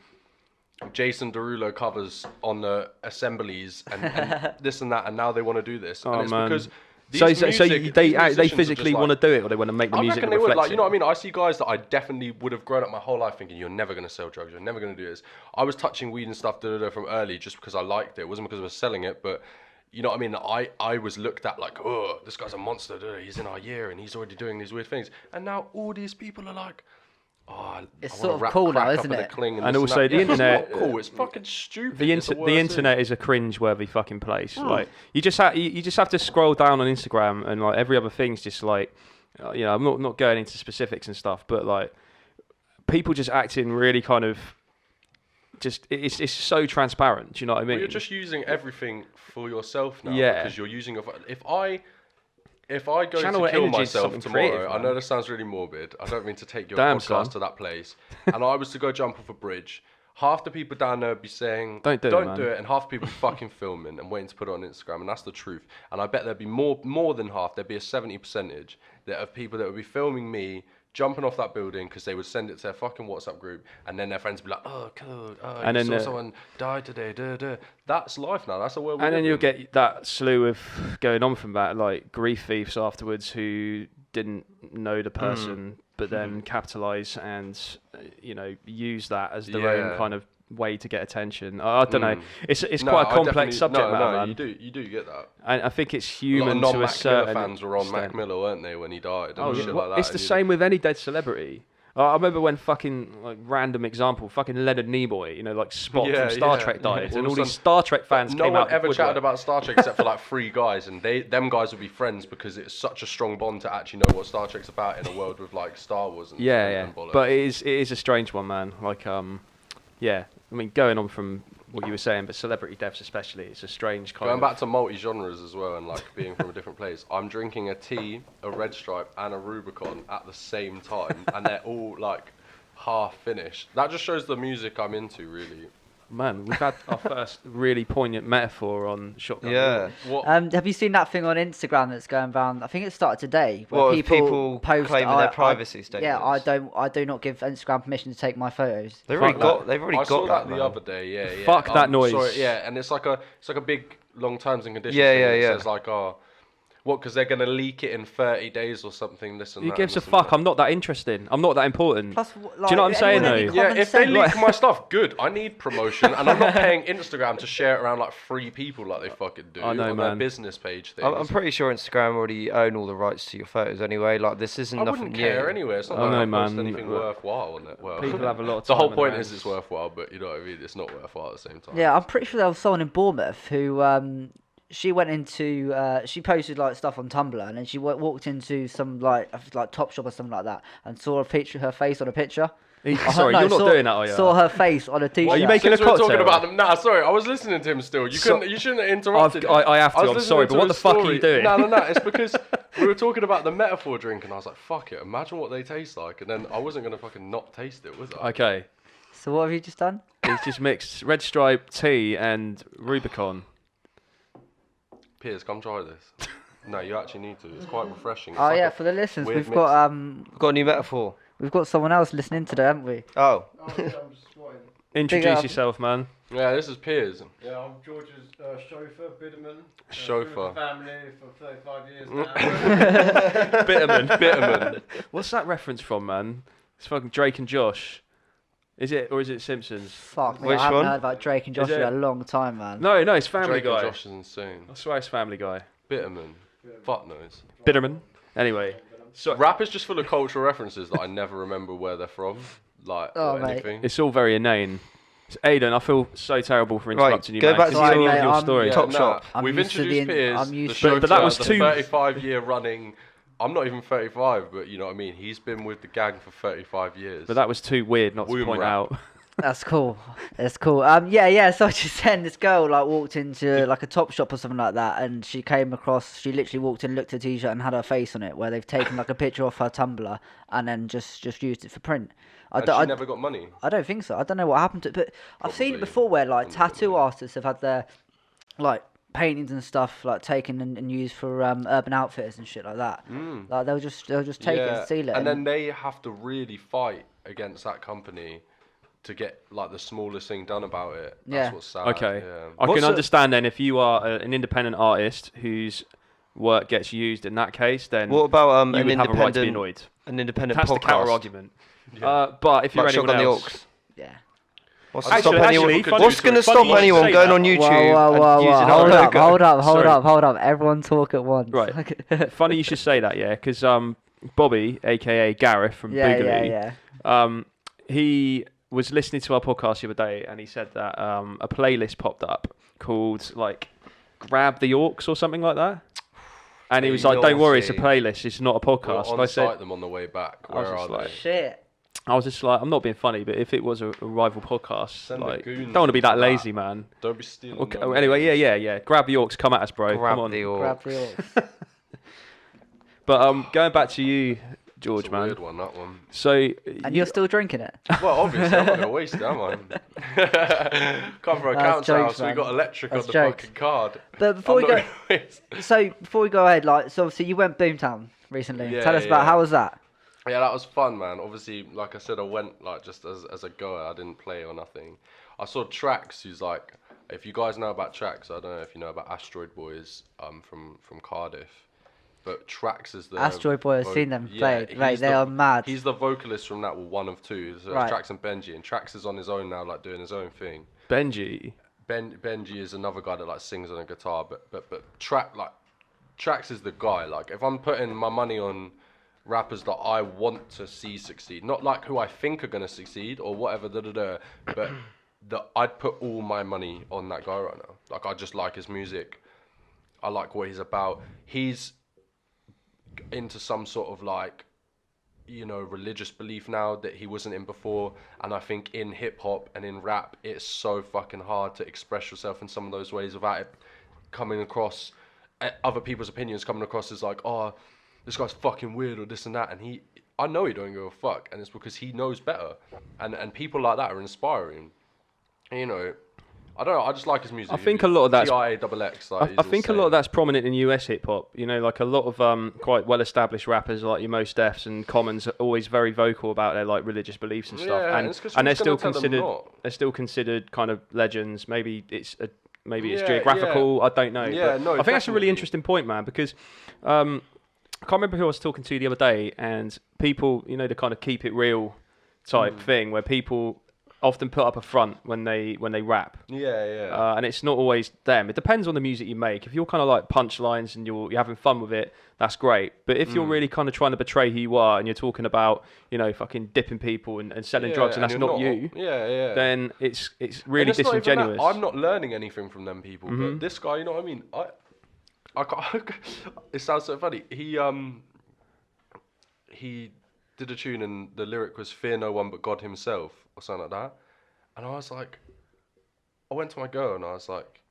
Speaker 2: Jason Derulo covers on the assemblies and this and that, and now they want to do this. And it's because
Speaker 1: they physically want to do it, or they want to make the music.
Speaker 2: I reckon they would. Like, you know what I mean? I see guys that I definitely would have grown up my whole life thinking, you're never going to sell drugs, you're never going to do this. I was touching weed and stuff from early just because I liked it. It wasn't because I was selling it, but you know what I mean? I was looked at like, oh, this guy's a monster. He's in our year and he's already doing these weird things. And now all these people are like,
Speaker 3: it's sort of cool now, isn't it?
Speaker 1: And also the internet.
Speaker 2: It's not cool. It's fucking stupid.
Speaker 1: The internet is a cringe-worthy fucking place. Like you just have to scroll down on Instagram, and like every other thing's just like, I'm not going into specifics and stuff, but like people just acting really kind of. Just it's so transparent. Do you know what I mean?
Speaker 2: Well, you're just using everything for yourself now.
Speaker 1: Yeah.
Speaker 2: Because you're using if I go to kill myself tomorrow, I know this sounds really morbid. I don't mean to take your podcast to that place. And I was to go jump off a bridge, half the people down there would be saying, don't do it, and half the people fucking filming and waiting to put it on Instagram, and that's the truth. And I bet there'd be more than half, there'd be a 70% of people that would be filming me jumping off that building because they would send it to their fucking WhatsApp group, and then their friends would be like, oh, cool, and then someone died today, That's life now, that's the world we live in.
Speaker 1: You'll get that slew of going on from that, like grief thieves afterwards who didn't know the person, but then capitalise and, use that as their own kind of way to get attention. I don't know. It's quite a complex subject matter, man.
Speaker 2: You do get that.
Speaker 1: And I think it's human to a certain
Speaker 2: fans were on
Speaker 1: extent.
Speaker 2: Mac Miller, weren't they, when he died? And shit like that.
Speaker 1: It's the same with any dead celebrity. I remember when fucking random example, fucking Leonard Nimoy, like Spock from Star Trek died, and all these Star Trek fans came out.
Speaker 2: No one ever chatted about Star Trek except for like 3 guys, and them guys would be friends because it's such a strong bond to actually know what Star Trek's about in a world with like Star Wars and and bollocks.
Speaker 1: But it is a strange one, man. Like I mean, going on from what you were saying, but celebrity deaths especially, it's a strange kind
Speaker 2: Going back to multi-genres as well and like being from a different place, I'm drinking a tea, a Red Stripe and a Rubicon at the same time, and they're all like half finished. That just shows the music I'm into, really.
Speaker 1: Man, we've had our first really poignant metaphor on Shotgun.
Speaker 4: Yeah.
Speaker 3: Have you seen that thing on Instagram that's going around? I think it started today.
Speaker 4: Where people
Speaker 3: post
Speaker 4: claiming their privacy statements.
Speaker 3: Yeah, I do not give Instagram permission to take my photos.
Speaker 4: They've already got
Speaker 2: I saw that the other day. Yeah.
Speaker 1: Fuck that noise.
Speaker 2: Sorry, and it's like a big long terms and conditions.
Speaker 4: Yeah.
Speaker 2: It says like, what? Because they're gonna leak it in 30 days or something. This and
Speaker 1: Who
Speaker 2: that.
Speaker 1: gives a fuck? I'm not that interesting. I'm not that important.
Speaker 3: Plus,
Speaker 1: do you know what I'm saying though?
Speaker 2: Yeah, if they leak my stuff, good. I need promotion, and I'm not paying Instagram to share it around like 3 people like they fucking do
Speaker 1: I know,
Speaker 2: on their business page thing.
Speaker 4: I'm pretty sure Instagram already own all the rights to your photos anyway. Like this isn't nothing
Speaker 2: I wouldn't care anyway. It's not like I post anything worthwhile on it. Well,
Speaker 1: people have a lot of
Speaker 2: the
Speaker 1: time.
Speaker 2: whole point is it's worthwhile, but you know what I mean. It's not worthwhile at the same time.
Speaker 3: Yeah, I'm pretty sure there was someone in Bournemouth who she went into she posted like stuff on Tumblr, and then she walked into some like Top Shop or something like that, and saw a picture, her face on a picture.
Speaker 1: Sorry, you're not doing that, are you?
Speaker 3: Saw her face on a t-shirt.
Speaker 1: Are you making a cocktail?
Speaker 2: We're talking about them. Nah, sorry, I was listening to him still. You shouldn't have interrupted.
Speaker 1: I have to. I'm sorry, but what the fuck are you doing?
Speaker 2: No. It's because we were talking about the metaphor drink, and I was like, fuck it. Imagine what they taste like, and then I wasn't gonna fucking not taste it, was I?
Speaker 1: Okay.
Speaker 3: So what have you just done?
Speaker 1: He's just mixed Red Stripe tea and Rubicon.
Speaker 2: Piers, come try this. No, you actually need to. It's quite refreshing. It's
Speaker 3: For the listeners, we've got
Speaker 4: a new metaphor.
Speaker 3: We've got someone else listening today, haven't we?
Speaker 4: Oh.
Speaker 1: Introduce yourself, man.
Speaker 2: Yeah, this is Piers.
Speaker 5: Yeah, I'm George's chauffeur, Bitterman.
Speaker 2: Chauffeur.
Speaker 5: Family for 35 years now.
Speaker 1: Bitterman. What's that reference from, man? It's fucking Drake and Josh. Is it, or is it Simpsons?
Speaker 3: Fuck me,
Speaker 4: Which
Speaker 3: I haven't
Speaker 4: one?
Speaker 3: heard about Drake and Josh for a long time, man.
Speaker 1: No, it's Family
Speaker 2: Drake
Speaker 1: Guy.
Speaker 2: and Josh is insane.
Speaker 1: I swear it's Family Guy.
Speaker 2: Bitterman. Fuck knows.
Speaker 1: Bitterman. Anyway. So,
Speaker 2: rap is just full of cultural references that I never remember where they're from. Like, or anything.
Speaker 1: It's all very inane. Aidan, I feel so terrible for interrupting you,
Speaker 4: go
Speaker 1: man,
Speaker 4: back
Speaker 1: 'cause
Speaker 4: to
Speaker 1: you
Speaker 3: your-
Speaker 1: love your story.
Speaker 4: Top shop.
Speaker 2: We've
Speaker 3: used to
Speaker 2: introduced
Speaker 3: the-
Speaker 2: Piers,
Speaker 3: I'm
Speaker 2: the
Speaker 3: used to-
Speaker 2: chauffeur,
Speaker 1: But that was
Speaker 2: the
Speaker 1: two-
Speaker 2: 35-year running. I'm not even 35, but you know what I mean. He's been with the gang for 35 years.
Speaker 1: But that was too weird not to
Speaker 2: Womb
Speaker 1: point
Speaker 2: wrap.
Speaker 1: out.
Speaker 3: That's cool. That's cool. Yeah. So I was just saying, this girl like walked into like a top shop or something like that, and she came across. She literally walked in, looked at a t-shirt, and had her face on it, where they've taken like a picture off her Tumblr and then just used it for print.
Speaker 2: and she never got money.
Speaker 3: I don't think so. I don't know what happened to it, but I've seen it
Speaker 2: Probably
Speaker 3: before where like
Speaker 2: haven't got
Speaker 3: tattoo
Speaker 2: money.
Speaker 3: artists have had their like paintings and stuff like taken and used for Urban Outfitters and shit like that. Like they'll just take it and steal it.
Speaker 2: And then they have to really fight against that company to get like the smallest thing done about it. That's
Speaker 3: Yeah.
Speaker 2: what's sad.
Speaker 1: Okay.
Speaker 2: Yeah.
Speaker 1: I
Speaker 4: What's
Speaker 1: can
Speaker 4: a-
Speaker 1: understand then if you are an independent artist whose work gets used in that case, then
Speaker 4: What about
Speaker 1: you
Speaker 4: an
Speaker 1: would have a right to be
Speaker 4: independent
Speaker 1: annoyed.
Speaker 4: an independent
Speaker 1: That's the
Speaker 4: podcast?
Speaker 1: counter argument. But if you're
Speaker 4: Like
Speaker 1: anyone
Speaker 4: Shotgun The
Speaker 1: else,
Speaker 4: Aux.
Speaker 3: yeah.
Speaker 4: What's
Speaker 2: Actually-
Speaker 4: to stop anyone?
Speaker 1: actually, funny-
Speaker 4: What's going to
Speaker 1: funny
Speaker 4: stop
Speaker 1: you should
Speaker 4: anyone
Speaker 1: say
Speaker 4: going
Speaker 1: that.
Speaker 4: on YouTube
Speaker 3: Whoa,
Speaker 4: and using
Speaker 3: hold
Speaker 4: our
Speaker 3: up,
Speaker 4: logo?
Speaker 1: Sorry.
Speaker 3: hold up. Everyone talk at once.
Speaker 1: Right. Funny you should say that, yeah, because Bobby, aka Gareth from Boogaloo, he was listening to our podcast the other day, and he said that a playlist popped up called like "Grab the Aux" or something like that. And he was like, "Don't worry, it's a playlist. It's not a podcast."
Speaker 2: We'll
Speaker 1: and I
Speaker 2: on-site
Speaker 1: said,
Speaker 2: them on the way back.
Speaker 1: I was
Speaker 2: Where
Speaker 1: just
Speaker 2: are
Speaker 1: like,
Speaker 2: they?
Speaker 3: Shit.
Speaker 1: I was just like, I'm not being funny, but if it was a rival podcast,
Speaker 2: Send the
Speaker 1: like,
Speaker 2: goons
Speaker 1: don't want to be that
Speaker 2: into
Speaker 1: lazy, man.
Speaker 2: Don't be stealing.
Speaker 1: Okay,
Speaker 2: them.
Speaker 1: anyway, yeah. Grab the Aux, come at us, bro.
Speaker 4: Grab
Speaker 1: come on.
Speaker 4: the
Speaker 3: Grab
Speaker 4: Aux.
Speaker 3: the Aux.
Speaker 1: But going back to you, George,
Speaker 2: It's a
Speaker 1: man.
Speaker 2: weird one, that one.
Speaker 1: So
Speaker 3: And you're still drinking it?
Speaker 2: Well, obviously, I'm not going to waste it, am I? Come for a
Speaker 3: That's
Speaker 2: council
Speaker 3: jokes,
Speaker 2: house, we
Speaker 3: man.
Speaker 2: got electric
Speaker 3: That's
Speaker 2: on the
Speaker 3: jokes.
Speaker 2: fucking card.
Speaker 3: But before
Speaker 2: I'm
Speaker 3: we
Speaker 2: not
Speaker 3: go,
Speaker 2: gonna waste-
Speaker 3: before we go ahead, like, so obviously you went Boomtown recently.
Speaker 2: Yeah,
Speaker 3: Tell us about
Speaker 2: yeah.
Speaker 3: how was that?
Speaker 2: Yeah, that was fun, man. Obviously, like I said, I went like just as a goer. I didn't play or nothing. I saw Trax, who's like, if you guys know about Trax, I don't know if you know about Asteroid Boys, from Cardiff. But Trax is the
Speaker 3: Asteroid Boy, I've seen them play.
Speaker 2: he's
Speaker 3: Right, they
Speaker 2: the-
Speaker 3: are mad.
Speaker 2: He's the vocalist from that, well, one of two. So
Speaker 3: Right.
Speaker 2: it's Trax and Benji, and Trax is on his own now, like doing his own thing.
Speaker 1: Benji.
Speaker 2: Benji is another guy that like sings on a guitar, but Trax is the guy. Like if I'm putting my money on rappers that I want to see succeed, not like who I think are gonna succeed or whatever, but that I'd put all my money on that guy right now. Like I just like his music. I like what he's about. He's into some sort of like, you know, religious belief now that he wasn't in before, and I think in hip hop and in rap it's so fucking hard to express yourself in some of those ways without it coming across, other people's opinions coming across as like, oh, this guy's fucking weird or this and that, and I know he don't give a fuck, and it's because he knows better, and people like that are inspiring. You know, I don't know, I just like his music.
Speaker 1: I think a lot of that's
Speaker 2: TIAXX, like,
Speaker 1: I think a lot of that's prominent in US hip hop. You know, like a lot of quite well established rappers like your Mos Defs and Commons are always very vocal about their like religious beliefs and stuff.
Speaker 2: Yeah,
Speaker 1: and
Speaker 2: it's 'cause
Speaker 1: and they're
Speaker 2: who's
Speaker 1: still
Speaker 2: gonna tell them
Speaker 1: considered
Speaker 2: not?
Speaker 1: they're still considered kind of legends. Maybe it's
Speaker 2: Yeah,
Speaker 1: geographical.
Speaker 2: yeah.
Speaker 1: I don't know.
Speaker 2: Yeah,
Speaker 1: but
Speaker 2: no,
Speaker 1: I think that's a really
Speaker 2: definitely.
Speaker 1: interesting point, man, because I can't remember who I was talking to the other day, and people, you know, the kind of keep it real type thing where people often put up a front when they rap.
Speaker 2: Yeah.
Speaker 1: And it's not always them. It depends on the music you make. If you're kind of like punchlines and you're having fun with it, that's great. But if you're really kind of trying to betray who you are and you're talking about, you know, fucking dipping people and selling drugs and that's
Speaker 2: you're
Speaker 1: not you,
Speaker 2: Yeah.
Speaker 1: then it's
Speaker 2: And
Speaker 1: really
Speaker 2: it's not even that.
Speaker 1: disingenuous.
Speaker 2: I'm not learning anything from them people, but this guy, you know what I mean? I can't, it sounds so funny. He did a tune and the lyric was "Fear no one but God himself" or something like that, and I was like, I went to my girl and I was like,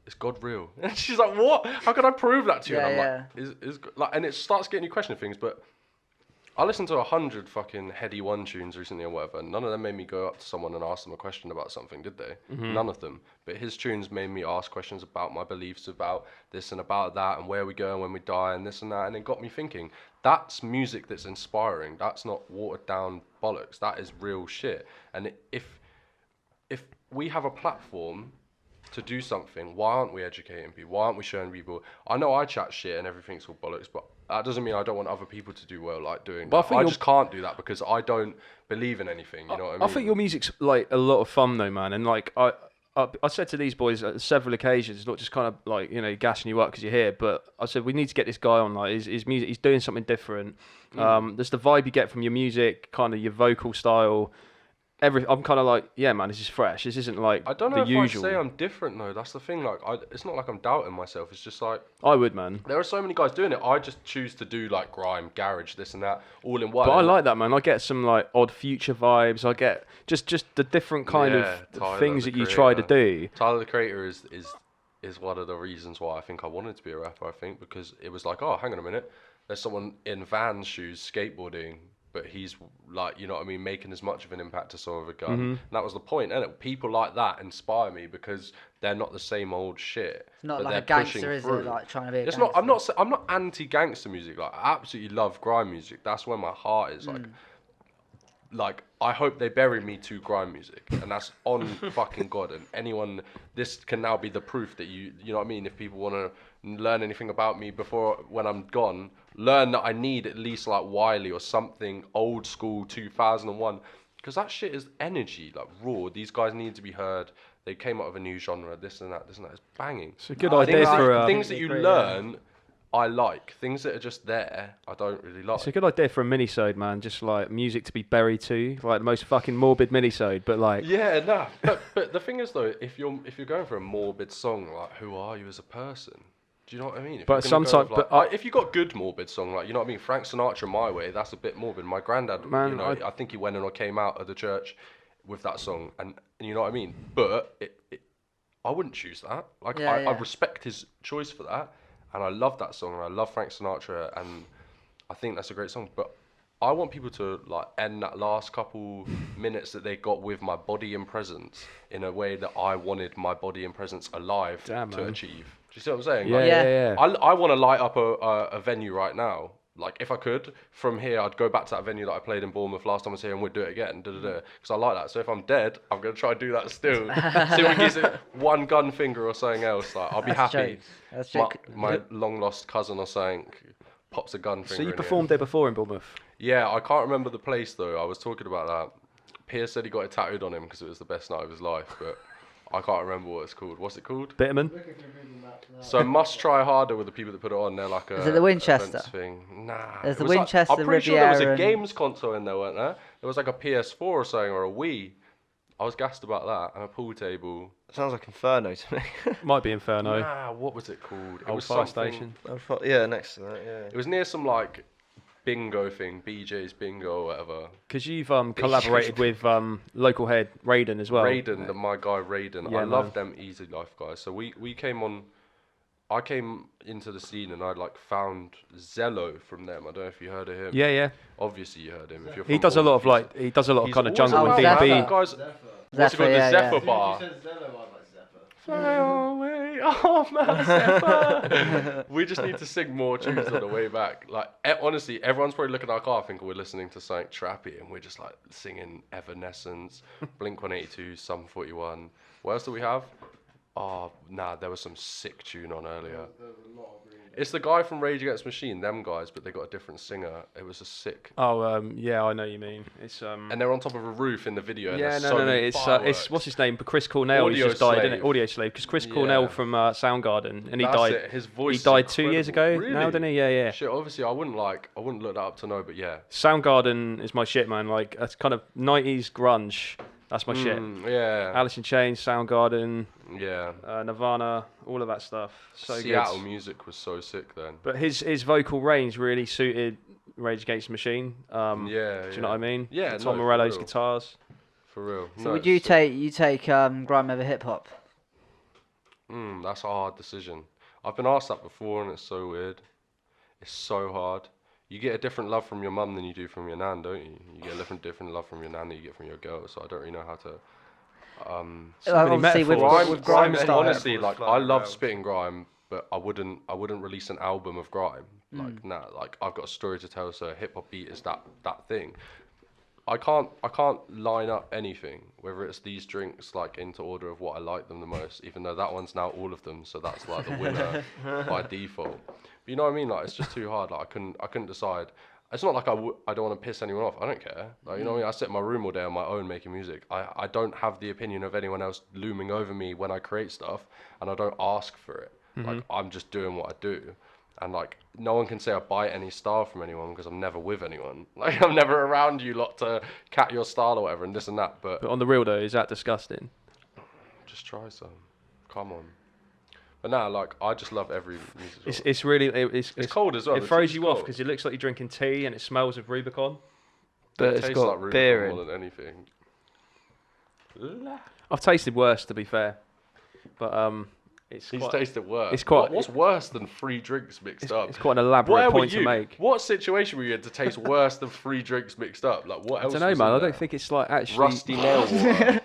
Speaker 2: "Is God real?" And she's like, "What? How can I prove that to you?"
Speaker 3: Yeah,
Speaker 2: and I'm like, "Is like," and it starts getting you questioning things, but. I listened to 100 fucking Heady One tunes recently or whatever, and none of them made me go up to someone and ask them a question about something, did they? None of them. But his tunes made me ask questions about my beliefs, about this and about that, and where we go and when we die, and this and that, and it got me thinking, that's music that's inspiring. That's not watered down bollocks. That is real shit. And if we have a platform to do something, why aren't we educating people? Why aren't we showing people? I know I chat shit and everything's all bollocks, but that doesn't mean I don't want other people to do well, like doing
Speaker 1: But I
Speaker 2: that.
Speaker 1: think
Speaker 2: I
Speaker 1: you're-
Speaker 2: just can't do that because I don't believe in anything, you know what I mean?
Speaker 1: I think your music's like a lot of fun though, man. And like I said to these boys at several occasions, not just kind of like, you know, gassing you up because you're here, but I said we need to get this guy on. Like his music, he's doing something different. There's the vibe you get from your music, kind of your vocal style. I'm kind of like, yeah, man, this is fresh. This isn't like
Speaker 2: I don't know
Speaker 1: the
Speaker 2: if
Speaker 1: usual.
Speaker 2: I'd say I'm different though. That's the thing. Like, it's not like I'm doubting myself. It's just like
Speaker 1: I would, man.
Speaker 2: there are so many guys doing it. I just choose to do like grime, garage, this and that, all in one.
Speaker 1: But I like that, man. I get some like odd Future vibes. I get just the different kind of
Speaker 2: Tyler,
Speaker 1: things
Speaker 2: the
Speaker 1: that you try to
Speaker 2: creator.
Speaker 1: do.
Speaker 2: Tyler the Creator is one of the reasons why I think I wanted to be a rapper. I think because it was like, oh, hang on a minute, there's someone in Vans shoes skateboarding, but he's like, you know what I mean, making as much of an impact as some of a gun. And that was the point, isn't it? People like that inspire me because they're not the same old shit.
Speaker 3: It's not
Speaker 2: but
Speaker 3: like a
Speaker 2: they're
Speaker 3: gangster,
Speaker 2: pushing
Speaker 3: is
Speaker 2: through.
Speaker 3: it? Like trying to be a
Speaker 2: It's
Speaker 3: gangster.
Speaker 2: not. I'm not anti-gangster music. Like I absolutely love grime music. That's where my heart is. Like I hope they bury me to grime music, and that's on fucking God. And anyone, this can now be the proof that you know what I mean. If people want to learn anything about me before when I'm gone, learn that I need at least like Wiley or something old school 2001, because that shit is energy, like raw. These guys need to be heard. They came up with a new genre, this and that. It's banging.
Speaker 1: It's a good idea for
Speaker 2: things that you learn. I like things that are just there. I don't really like.
Speaker 1: It's a good idea for a mini-sode, man. Just like music to be buried to, like the most fucking morbid mini-sode, but like.
Speaker 2: Yeah, nah. But the thing is though, if you're going for a morbid song, like who are you as a person? Do you know what I mean? If
Speaker 1: But
Speaker 2: you're gonna
Speaker 1: sometimes,
Speaker 2: go with, like, if you got good morbid song, like you know what I mean, Frank Sinatra, My Way, that's a bit morbid. My granddad,
Speaker 1: Man,
Speaker 2: you know, I think he went and came out of the church with that song, and you know what I mean. But I wouldn't choose that. Like I respect his choice for that. And I love that song, and I love Frank Sinatra, and I think that's a great song. But I want people to like end that last couple minutes that they got with my body and presence in a way that I wanted my body and presence alive to achieve. Do you see what I'm saying?
Speaker 1: Yeah.
Speaker 2: I want to light up a venue right now. Like if I could, from here I'd go back to that venue that I played in Bournemouth last time I was here, and we'd do it again, because I like that. So if I'm dead, I'm gonna try to do that still. See if we can get one gun finger or something else. Like I'll be happy. My long lost cousin or something pops a gun finger.
Speaker 1: So you
Speaker 2: in
Speaker 1: performed there before in Bournemouth?
Speaker 2: Yeah, I can't remember the place though. I was talking about that. Piers said he got it tattooed on him because it was the best night of his life, but I can't remember what it's called. What's it called?
Speaker 1: Bitterman.
Speaker 2: So Must Try Harder with the people that put it on. They're like
Speaker 3: Is it the Winchester
Speaker 2: thing? Nah.
Speaker 3: There's the Winchester,
Speaker 2: I'm pretty sure there was a
Speaker 3: Riviera
Speaker 2: games console in there, weren't there? There was like a PS4 or something, or a Wii. I was gassed about that, and a pool table.
Speaker 4: Sounds like Inferno to me.
Speaker 1: Might be Inferno.
Speaker 2: Nah, what was it called? It
Speaker 1: Old
Speaker 2: was
Speaker 1: fire
Speaker 2: something-
Speaker 1: station.
Speaker 4: Yeah, next to that, yeah.
Speaker 2: It was near some like bingo thing, BJ's bingo or whatever.
Speaker 1: Because you've collaborated with local head Raiden as well.
Speaker 2: Raiden, my guy Raiden.
Speaker 1: Yeah,
Speaker 2: I love them Easy Life guys. So we came on. I came into the scene and I like found Zello from them. I don't know if you heard of him.
Speaker 1: Yeah.
Speaker 2: Obviously you heard him. If you're
Speaker 1: He
Speaker 2: from
Speaker 1: does a lot of
Speaker 2: Bournemouth,
Speaker 1: like, he does a lot of
Speaker 2: he's
Speaker 1: kind of
Speaker 2: always
Speaker 1: jungle and
Speaker 2: around,
Speaker 1: DB.
Speaker 2: man. Guys, what's it called? The Zephyr bar.
Speaker 5: He says Zello, I like Zephyr.
Speaker 2: Fly away, oh my Zephyr. We just need to sing more tunes on the way back. Like honestly, everyone's probably looking at our car thinking we're listening to something trappy, and we're just like singing Evanescence, Blink 182, Sum 41. What else do we have? Oh, nah, there was some sick tune on earlier. It's the guy from Rage Against the Machine, them guys, but they got a different singer. It was a sick.
Speaker 1: Oh, yeah, I know what you mean. It's
Speaker 2: And they're on top of a roof in the video. And
Speaker 1: yeah,
Speaker 2: there's
Speaker 1: no.
Speaker 2: so many
Speaker 1: It's
Speaker 2: fireworks.
Speaker 1: what's his name? Chris Cornell. He's
Speaker 2: Audio
Speaker 1: just died,
Speaker 2: Slave.
Speaker 1: isn't it? Audio Slave. Because Chris Cornell from Soundgarden, and he
Speaker 2: That's
Speaker 1: died.
Speaker 2: it. His voice.
Speaker 1: He died
Speaker 2: is
Speaker 1: 2 years ago
Speaker 2: incredible.
Speaker 1: now, didn't he? Yeah.
Speaker 2: Shit, obviously I wouldn't look that up to know, but yeah.
Speaker 1: Soundgarden is my shit, man. Like it's kind of 90s grunge. That's my shit.
Speaker 2: Yeah.
Speaker 1: Alice in Chains, Soundgarden,
Speaker 2: Yeah.
Speaker 1: Nirvana, all of that stuff. So
Speaker 2: Seattle
Speaker 1: good.
Speaker 2: music was so sick then.
Speaker 1: But his vocal range really suited Rage Against the Machine.
Speaker 2: Yeah.
Speaker 1: Do you know what I mean?
Speaker 2: Yeah,
Speaker 1: Tom
Speaker 2: no, for
Speaker 1: Morello's
Speaker 2: real.
Speaker 1: guitars.
Speaker 2: For real.
Speaker 3: So would you take grime over hip hop?
Speaker 2: That's a hard decision. I've been asked that before, and it's so weird. It's so hard. You get a different love from your mum than you do from your nan, don't you? You get a different love from your nan than you get from your girl. So I don't really know how to.
Speaker 3: Obviously with grime style.
Speaker 2: Honestly, like I love spitting grime, but I wouldn't release an album of grime. Like like I've got a story to tell, so a hip hop beat is that thing. I can't line up anything, whether it's these drinks like into order of what I like them the most, even though that one's now all of them, so that's like the winner by default. But you know what I mean? Like it's just too hard. Like I couldn't decide. It's not like I don't want to piss anyone off. I don't care. Like, you know what I mean? I sit in my room all day on my own making music. I don't have the opinion of anyone else looming over me when I create stuff, and I don't ask for it. Like I'm just doing what I do. And like, no one can say I buy any style from anyone because I'm never with anyone. Like, I'm never around you lot to cat your style or whatever and this and that. But
Speaker 1: on the real though, is that disgusting?
Speaker 2: Just try some. Come on. But now, like, I just love every music.
Speaker 1: It's really
Speaker 2: it's cold as well.
Speaker 1: It throws you off because it looks like you're drinking tea and it smells of Rubicon.
Speaker 4: But
Speaker 2: it
Speaker 4: it's
Speaker 2: tastes
Speaker 4: got
Speaker 2: like Rubicon
Speaker 4: beer
Speaker 2: more
Speaker 4: in.
Speaker 2: than anything.
Speaker 1: I've tasted worse, to be fair, but
Speaker 2: He's tasted worse.
Speaker 1: It's quite.
Speaker 2: What's worse than 3 drinks mixed up?
Speaker 1: It's quite an elaborate point to make.
Speaker 2: What situation were you in to taste worse than 3 drinks mixed up? Like, what else?
Speaker 1: I don't know, man. I don't think it's like actually
Speaker 2: rusty nail water.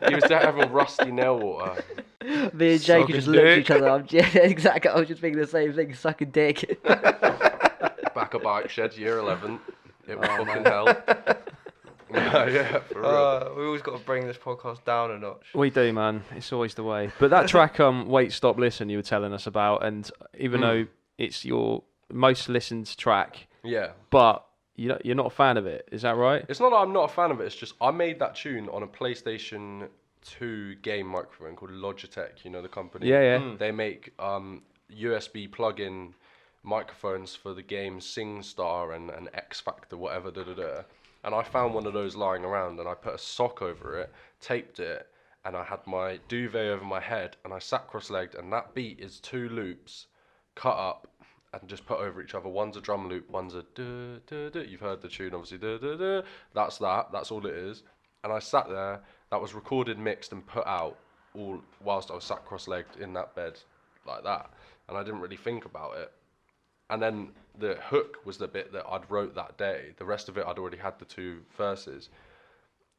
Speaker 2: He was having rusty nail water.
Speaker 3: Me and Jake just looked at each other. Exactly. I was just thinking the same thing. Sucking dick.
Speaker 2: Back of bike shed, year 11. It was fucking hell. Yeah, for real.
Speaker 4: We always got to bring this podcast down a notch.
Speaker 1: We do, man. It's always the way. But that track, Wait, Stop, Listen, you were telling us about, and even though it's your most listened track,
Speaker 2: yeah,
Speaker 1: but you're not a fan of it. Is that right?
Speaker 2: It's not that I'm not a fan of it. It's just I made that tune on a PlayStation 2 game microphone called Logitech. You know the company.
Speaker 1: Yeah.
Speaker 2: They make USB plug-in microphones for the games SingStar and X Factor, whatever. And I found one of those lying around, and I put a sock over it, taped it, and I had my duvet over my head, and I sat cross-legged, and that beat is 2 loops cut up and just put over each other. One's a drum loop, one's a du-du-du. You've heard the tune, obviously. Du-du-du. That's all it is. And I sat there. That was recorded, mixed, and put out all whilst I was sat cross-legged in that bed like that. And I didn't really think about it. And then the hook was the bit that I'd wrote that day. The rest of it, I'd already had the 2 verses.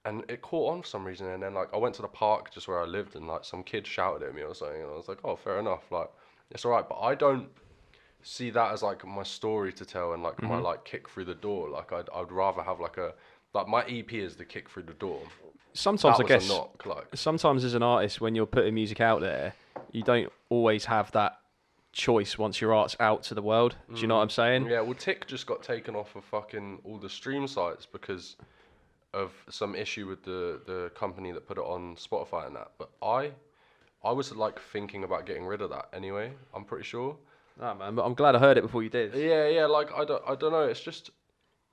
Speaker 2: And it caught on for some reason. And then, like, I went to the park just where I lived, and, like, some kid shouted at me or something. And I was like, oh, fair enough. Like, it's all right. But I don't see that as, like, my story to tell and, like, my, like, kick through the door. Like, I'd rather have, like, my EP is the kick through the door.
Speaker 1: Sometimes,
Speaker 2: that
Speaker 1: I guess,
Speaker 2: knock, like.
Speaker 1: Sometimes as an artist, when you're putting music out there, you don't always have that choice once your art's out to the world. Do you know what I'm saying?
Speaker 2: Yeah, well, Tick just got taken off of fucking all the stream sites because of some issue with the company that put it on Spotify and that. But I was like thinking about getting rid of that anyway. I'm pretty sure.
Speaker 1: Nah, man, but I'm glad I heard it before you did.
Speaker 2: Yeah. Like I don't know. It's just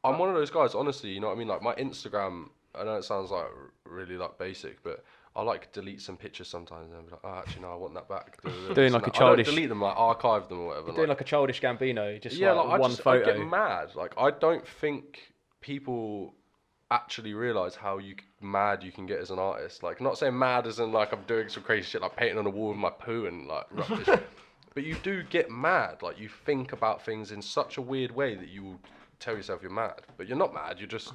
Speaker 2: I'm one of those guys. Honestly, you know what I mean. Like my Instagram. I know it sounds like really like basic, but I like delete some pictures sometimes and be like, oh, actually, no, I want that back.
Speaker 1: Doing like a childish.
Speaker 2: I don't delete them, like archive them or whatever.
Speaker 1: Doing like a childish Gambino, just
Speaker 2: yeah,
Speaker 1: like one photo.
Speaker 2: I get mad. Like I don't think people actually realize how mad you can get as an artist. Like, not saying mad as in like I'm doing some crazy shit like painting on the wall with my poo and like rubbish, but you do get mad. Like you think about things in such a weird way that you tell yourself you're mad, but you're not mad. You're just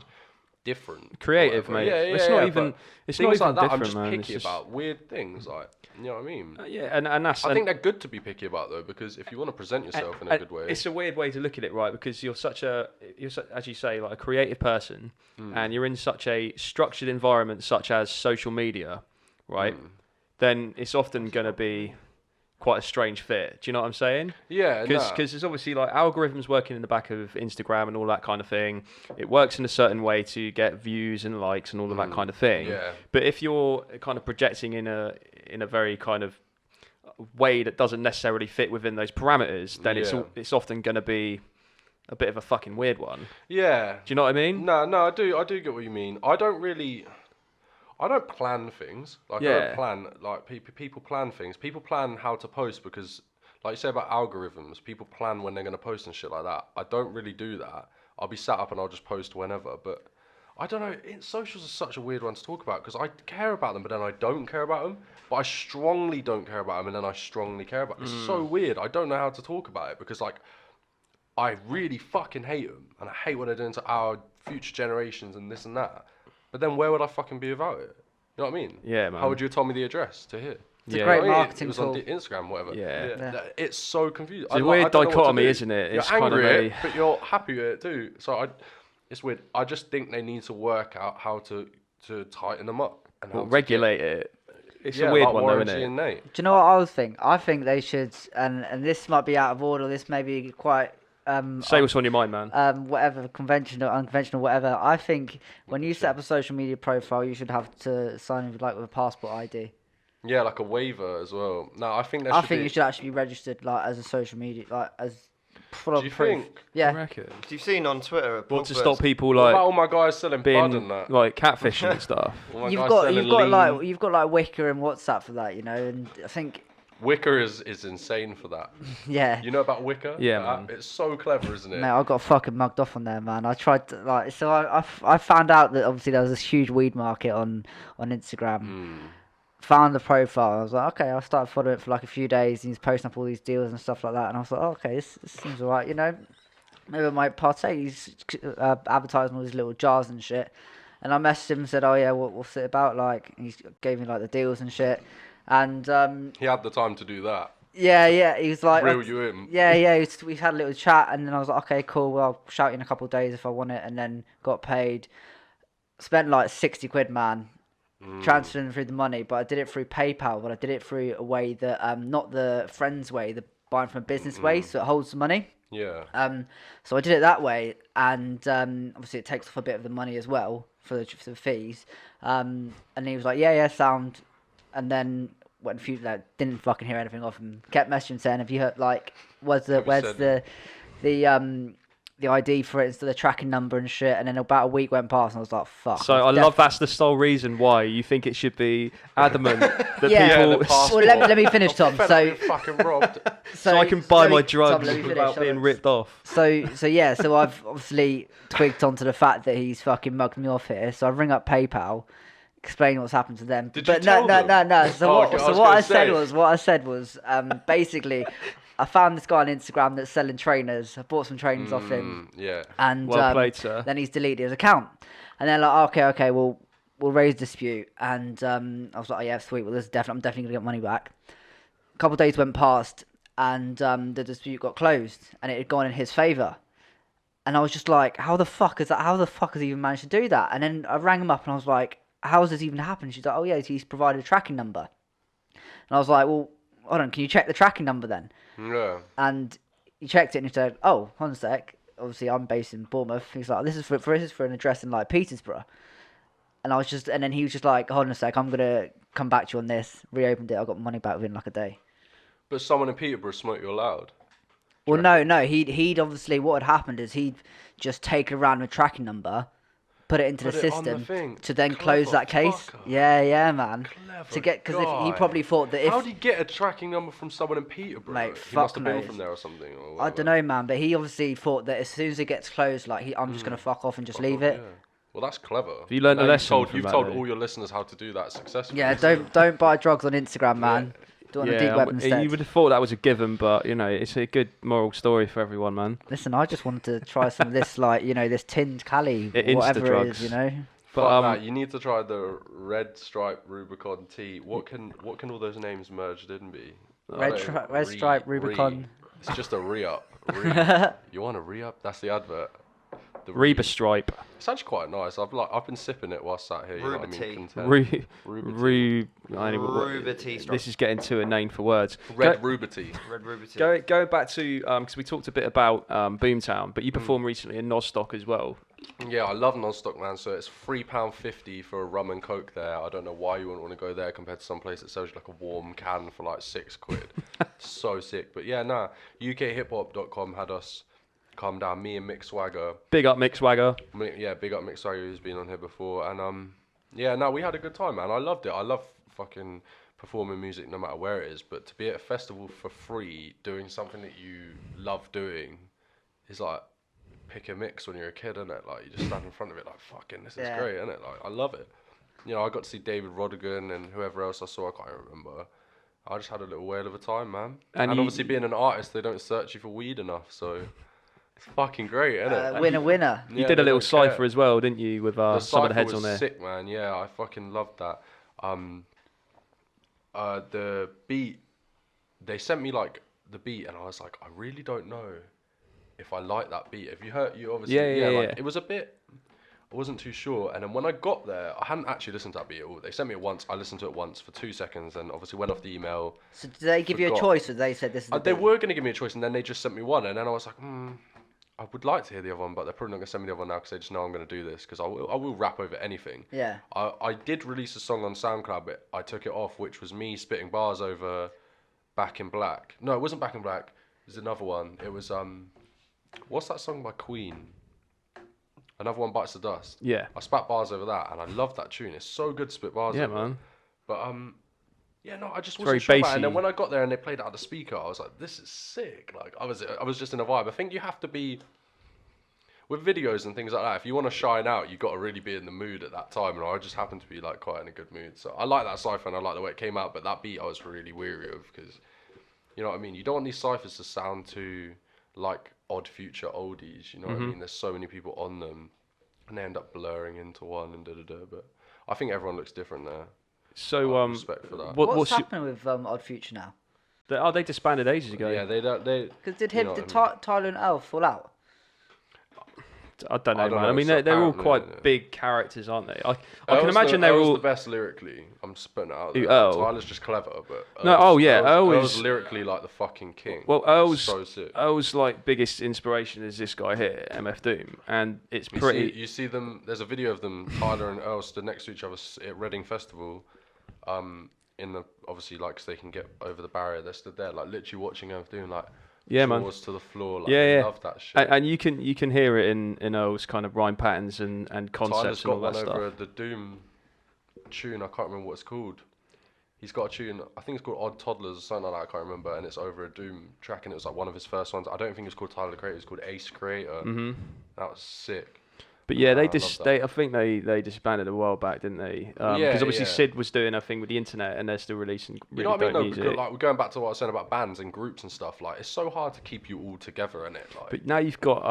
Speaker 2: different,
Speaker 1: creative, mate. It's not even. It's not even
Speaker 2: like that.
Speaker 1: different,
Speaker 2: I'm just
Speaker 1: man.
Speaker 2: picky about weird things, like you know what I mean.
Speaker 1: Yeah, and that's.
Speaker 2: I think they're good to be picky about though, because if you want to present yourself in a good way,
Speaker 1: it's a weird way to look at it, right? Because you're as you say, like a creative person, and you're in such a structured environment, such as social media, right? Then it's often going to be quite a strange fit. Do you know what I'm saying?
Speaker 2: Yeah,
Speaker 1: because there's obviously like algorithms working in the back of Instagram and all that kind of thing. It works in a certain way to get views and likes and all of that kind of thing.
Speaker 2: Yeah.
Speaker 1: But if you're kind of projecting in a very kind of way that doesn't necessarily fit within those parameters, then it's often going to be a bit of a fucking weird one.
Speaker 2: Yeah.
Speaker 1: Do you know what I mean?
Speaker 2: No, I do get what you mean. I don't plan things. Like, I don't plan, like, people plan things. People plan how to post because, like you say about algorithms, people plan when they're going to post and shit like that. I don't really do that. I'll be sat up and I'll just post whenever. But I don't know, socials are such a weird one to talk about because I care about them, but then I don't care about them. But I strongly don't care about them, and then I strongly care about them. It's so weird. I don't know how to talk about it because, like, I really fucking hate them, and I hate what they're doing to our future generations and this and that. But then where would I fucking be without it? You know what I mean?
Speaker 1: Yeah, man.
Speaker 2: How would you have told me the address to here?
Speaker 3: It's a great marketing
Speaker 2: It was
Speaker 3: tool.
Speaker 2: on Instagram, whatever.
Speaker 1: Yeah.
Speaker 2: It's so confusing.
Speaker 1: It's a weird dichotomy, isn't it?
Speaker 2: You're
Speaker 1: It's
Speaker 2: angry
Speaker 1: kind of
Speaker 2: at it, but you're happy with it too. So it's weird. I just think they need to work out how to tighten them up and how to
Speaker 1: regulate it. It's a weird one, though, isn't it?
Speaker 2: Nate.
Speaker 3: Do you know what I was think? I think they should, and this might be out of order. This may be quite.
Speaker 1: Say what's on your mind, man.
Speaker 3: Whatever, conventional, unconventional, whatever. I think when you set up a social media profile, you should have to sign in with a passport ID.
Speaker 2: Yeah, like a waiver as well. No, I think
Speaker 3: you should actually be registered like as a social media, like as
Speaker 2: Do you think?
Speaker 3: Yeah.
Speaker 1: I reckon.
Speaker 4: You've seen on Twitter.
Speaker 1: What to stop people
Speaker 2: What
Speaker 1: like
Speaker 2: about all my guys selling bud and that?
Speaker 1: like catfishing and stuff?
Speaker 2: All my
Speaker 3: You've
Speaker 2: guys
Speaker 3: got
Speaker 2: selling lean.
Speaker 3: you've got like Wicker and WhatsApp for that, you know, and I think
Speaker 2: Wicker is insane for that.
Speaker 3: yeah.
Speaker 2: You know about Wicker?
Speaker 1: Yeah,
Speaker 2: The
Speaker 1: man.
Speaker 2: app? It's so clever, isn't it?
Speaker 3: Mate, I got fucking mugged off on there, man. I tried to, like, so I found out that obviously there was this huge weed market on Instagram. Found the profile. I was like, okay, I'll start following it for like a few days. And he's posting up all these deals and stuff like that. And I was like, oh, okay, this seems alright, you know. Maybe I might partake. He's advertising all these little jars and shit. And I messaged him and said, oh yeah, what's it about? Like, and he gave me like the deals and shit. And
Speaker 2: he had the time to do that.
Speaker 3: yeah, he was like,
Speaker 2: Reel you in.
Speaker 3: Yeah, we had a little chat, and then I was like, okay, cool. Well, I'll shout you in a couple of days if I want it, and then got paid. Spent like 60 quid, man, transferring through the money, but I did it through PayPal, but I did it through a way that not the friends way, the buying from a business way, so it holds the money.
Speaker 2: Yeah.
Speaker 3: So I did it that way, and obviously it takes off a bit of the money as well for the fees. And he was like, yeah, sound. And then when didn't fucking hear anything off him. Kept messaging saying, have you heard, like, where's the ID for it instead of the tracking number and shit? And then about a week went past, and I was like, fuck.
Speaker 1: So I love that's the sole reason why you think it should be adamant that
Speaker 3: Yeah,
Speaker 1: people.
Speaker 2: the passport.
Speaker 3: Well, let me finish, Tom.
Speaker 2: Fed up
Speaker 3: So
Speaker 2: being fucking robbed.
Speaker 1: So I can buy
Speaker 3: let
Speaker 1: my
Speaker 3: me- Tom,
Speaker 1: drugs
Speaker 3: let me finish,
Speaker 1: without
Speaker 3: hold
Speaker 1: being
Speaker 3: on.
Speaker 1: ripped off.
Speaker 3: So I've obviously twigged onto the fact that he's fucking mugged me off here. So I ring up PayPal, explain what's happened to them.
Speaker 2: Did you
Speaker 3: but
Speaker 2: tell them?
Speaker 3: no. So
Speaker 2: Oh, okay, I was
Speaker 3: what
Speaker 2: gonna
Speaker 3: I said
Speaker 2: say.
Speaker 3: was basically I found this guy on Instagram that's selling trainers. I bought some trainers off him,
Speaker 2: Yeah.
Speaker 3: and
Speaker 1: Well played, sir.
Speaker 3: then he's deleted his account. And they're like, okay, we'll raise dispute. And I was like, oh, yeah, sweet. Well, I'm definitely gonna get money back. A couple of days went past, and the dispute got closed, and it had gone in his favour. And I was just like, how the fuck has he even managed to do that? And then I rang him up, and I was like, how has this even happened? She's like, oh yeah, he's provided a tracking number. And I was like, well, hold on, can you check the tracking number then?
Speaker 2: Yeah.
Speaker 3: And he checked it, and he said, oh, hold on a sec. Obviously, I'm based in Bournemouth. He's like, this is for an address in like Petersborough. And then he was just like, hold on a sec, I'm gonna come back to you on this. Reopened it, I got my money back within like a day.
Speaker 2: But someone in Peterborough smoked you loud.
Speaker 3: Well, no, he'd obviously, what had happened is he'd just taken a random tracking number, put it into
Speaker 2: Put
Speaker 3: the
Speaker 2: it on the
Speaker 3: system
Speaker 2: thing.
Speaker 3: to then
Speaker 2: Clever
Speaker 3: close that case.
Speaker 2: fucker.
Speaker 3: Yeah, man.
Speaker 2: Clever
Speaker 3: Because he
Speaker 2: guy.
Speaker 3: probably thought that if
Speaker 2: How did he get a tracking number from someone in Peterborough?
Speaker 3: Mate,
Speaker 2: He must
Speaker 3: fuck
Speaker 2: have been
Speaker 3: knows.
Speaker 2: from there or something. Or
Speaker 3: I
Speaker 2: whatever.
Speaker 3: don't know, man, but he obviously thought that as soon as it gets closed, like I'm just gonna fuck off and just leave it.
Speaker 2: Yeah. Well, that's clever.
Speaker 1: Have you learned a
Speaker 2: Now
Speaker 1: lesson from
Speaker 2: You've
Speaker 1: that,
Speaker 2: told
Speaker 1: though?
Speaker 2: all your listeners how to do that successfully.
Speaker 3: Yeah, don't buy drugs on Instagram, man. Do it on a deep web instead.
Speaker 1: You would have thought that was a given, but you know, it's a good moral story for everyone, man.
Speaker 3: Listen, I just wanted to try some of this, like, you know, this tinned Cali,
Speaker 1: Insta
Speaker 3: whatever it
Speaker 1: drugs.
Speaker 3: is, you know.
Speaker 1: But
Speaker 2: Fuck that. You need to try the red stripe Rubicon tea. What can all those names merged in be?
Speaker 3: Red stripe Rubicon.
Speaker 2: It's just a re-up. You want a re-up? That's the advert. The
Speaker 1: Reba Stripe.
Speaker 2: It's actually quite nice. I've been sipping it while sat here. You know what I
Speaker 4: Ruba
Speaker 2: mean?
Speaker 4: tea.
Speaker 2: Content.
Speaker 4: Ruba tea
Speaker 1: This is getting to a name for words.
Speaker 2: Red Ruba tea.
Speaker 4: Red Ruba tea.
Speaker 1: Go back to because we talked a bit about Boomtown, but you performed recently in Nozstock as well.
Speaker 2: Yeah, I love Nozstock, man. So it's £3.50 for a rum and coke there. I don't know why you wouldn't want to go there compared to some place that sells you like a warm can for like £6. So sick. But yeah, UKHipHop.com had us come down. Me and Mick Swagger.
Speaker 1: Big up Mick Swagger.
Speaker 2: Yeah, big up Mick Swagger, who's been on here before. And we had a good time, man. I loved it. I love fucking performing music no matter where it is. But to be at a festival for free, doing something that you love doing, is like pick a mix when you're a kid, isn't it? Like, you just stand in front of it like, fucking, this is great, isn't it? Like, I love it. You know, I got to see David Rodigan and whoever else I saw, I can't remember. I just had a little whale of a time, man. And obviously being an artist, they don't search you for weed enough, so it's fucking great, isn't it?
Speaker 3: Winner.
Speaker 1: You did a little cypher as well, didn't you, with some of the heads on there?
Speaker 2: Sick, man. Yeah, I fucking loved that. The beat, they sent me like the beat, and I was like, I really don't know if I like that beat. Have you heard? You obviously,
Speaker 1: Yeah.
Speaker 2: It was a bit. I wasn't too sure, and then when I got there, I hadn't actually listened to that beat at all. They sent me it once. I listened to it once for 2 seconds, and obviously went off the email.
Speaker 3: So did they give you a choice, or they said this is the
Speaker 2: They
Speaker 3: beat?
Speaker 2: were going to give me a choice, and then they just sent me one, and then I was like, I would like to hear the other one, but they're probably not going to send me the other one now because they just know I'm going to do this, because I will rap over anything.
Speaker 3: Yeah.
Speaker 2: I did release a song on SoundCloud, but I took it off, which was me spitting bars over Back in Black. No, it wasn't Back in Black. It was another one. It was what's that song by Queen? Another One Bites the Dust.
Speaker 1: Yeah.
Speaker 2: I spat bars over that, and I love that tune. It's so good to spit bars over.
Speaker 1: Yeah, man.
Speaker 2: But yeah, no, I just
Speaker 1: It's
Speaker 2: wasn't
Speaker 1: very
Speaker 2: sure about it.
Speaker 1: bassy.
Speaker 2: And then when I got there and they played it out the speaker, I was like, this is sick. Like I was just in a vibe. I think you have to be with videos and things like that. If you want to shine out, you got to really be in the mood at that time. And I just happened to be like quite in a good mood. So I like that cipher and I like the way it came out. But that beat I was really weary of because, you know what I mean? You don't want these ciphers to sound too like Odd Future oldies. You know what I mean? There's so many people on them, and they end up blurring into one and da. But I think everyone looks different there.
Speaker 1: So
Speaker 2: respect for that.
Speaker 3: What's happening with Odd Future now?
Speaker 1: They disbanded ages ago.
Speaker 2: Yeah, they don't.
Speaker 3: Because did Tyler and Earl fall out?
Speaker 1: I don't know, man. I mean, they're all quite big characters, aren't they? I can imagine they're all
Speaker 2: the best lyrically. I'm spitting it out there. Tyler's just clever, but Earl's lyrically like the fucking king.
Speaker 1: Well,
Speaker 2: so sick.
Speaker 1: Earl's like biggest inspiration is this guy here, MF Doom, and it's pretty.
Speaker 2: You see them. There's a video of them. Tyler and Earl stood next to each other at Reading Festival. In the obviously like 'cause they can get over the barrier. They stood there like literally watching MF Doom like.
Speaker 1: Yeah, man.
Speaker 2: Jaws to the floor. Like,
Speaker 1: I
Speaker 2: love that shit.
Speaker 1: And you can hear it in Earl's kind of rhyme patterns and concepts
Speaker 2: Tyler's
Speaker 1: and all
Speaker 2: got
Speaker 1: that
Speaker 2: one
Speaker 1: stuff.
Speaker 2: over the Doom tune. I can't remember what it's called. He's got a tune. I think it's called Odd Toddlers or something like that. I can't remember. And it's over a Doom track, and it was like one of his first ones. I don't think it's called Tyler the Creator. It's called Ace Creator.
Speaker 1: Mm-hmm.
Speaker 2: That was sick.
Speaker 1: But yeah, I think they disbanded a while back, didn't they? Because obviously Sid was doing a thing with the internet, and they're still releasing really dope music.
Speaker 2: Because, like, we're going back to what I was saying about bands and groups and stuff. Like, it's so hard to keep you all together in it. Like.
Speaker 1: But now you've got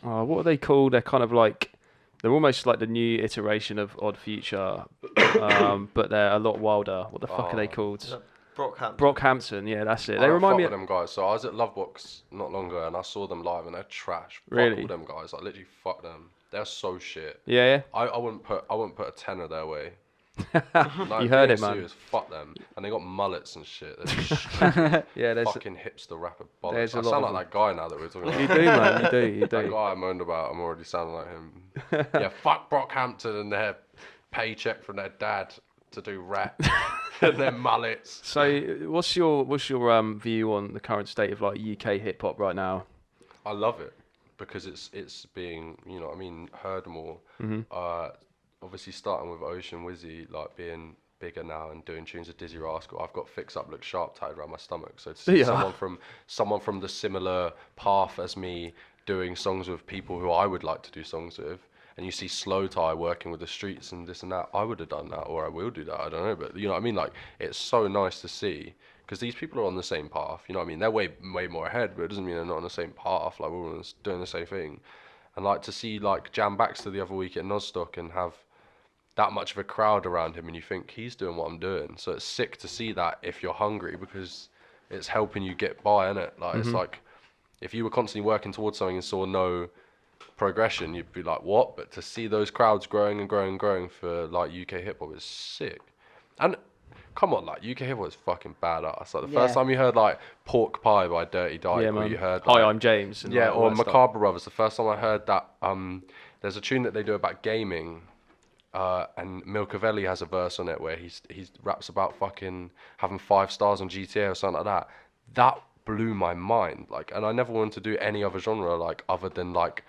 Speaker 1: what are they called? They're kind of like they're almost like the new iteration of Odd Future, but they're a lot wilder. What the fuck are they called? Brockhampton, yeah, that's it. They remind me
Speaker 2: of them guys. So I was at Lovebox not long ago, and I saw them live, and they're trash.
Speaker 1: Really?
Speaker 2: Fuck all them guys. I literally fuck them. They're so shit.
Speaker 1: Yeah.
Speaker 2: I wouldn't put a tenner their way.
Speaker 1: Like, you heard it, man.
Speaker 2: Serious, fuck them. And they got mullets and shit.
Speaker 1: Yeah, there's
Speaker 2: fucking hipster rapper bollocks. I sound like that guy now that we're talking about.
Speaker 1: You do, man. You do.
Speaker 2: That guy I moaned about, I'm already sounding like him. Yeah, fuck Brockhampton and their paycheck from their dad to do rap and their mullets.
Speaker 1: So, what's your view on the current state of like UK hip hop right now?
Speaker 2: I love it. Because it's being, you know what I mean, heard more. Obviously starting with Ocean Wizzy, like being bigger now and doing tunes with Dizzy Rascal. I've got Fix Up Look Sharp tied around my stomach. So to see someone from the similar path as me doing songs with people who I would like to do songs with, and you see Slow Tie working with the streets and this and that, I would have done that, or I will do that, I don't know. But you know what I mean? Like, it's so nice to see. Because these people are on the same path, you know what I mean? They're way more ahead, but it doesn't mean they're not on the same path. Like, we're all doing the same thing. And, like, to see, like, Jam Baxter the other week at Nozstock and have that much of a crowd around him, and you think, he's doing what I'm doing. So it's sick to see that if you're hungry, because it's helping you get by, innit? Like, it's like, if you were constantly working towards something and saw no progression, you'd be like, what? But to see those crowds growing and growing and growing for, like, UK hip-hop is sick. And... come on, like, UK hip hop is fucking badass. Like, the first time you heard, like, Pork Pie by Dirty Dyke, or you heard, like,
Speaker 1: Hi, I'm James. And
Speaker 2: yeah,
Speaker 1: like,
Speaker 2: or Macabre Brothers. The first time I heard that, there's a tune that they do about gaming, and Milcavelli has a verse on it where he raps about fucking having 5 stars on GTA or something like that. That blew my mind. Like, and I never wanted to do any other genre, like, other than, like,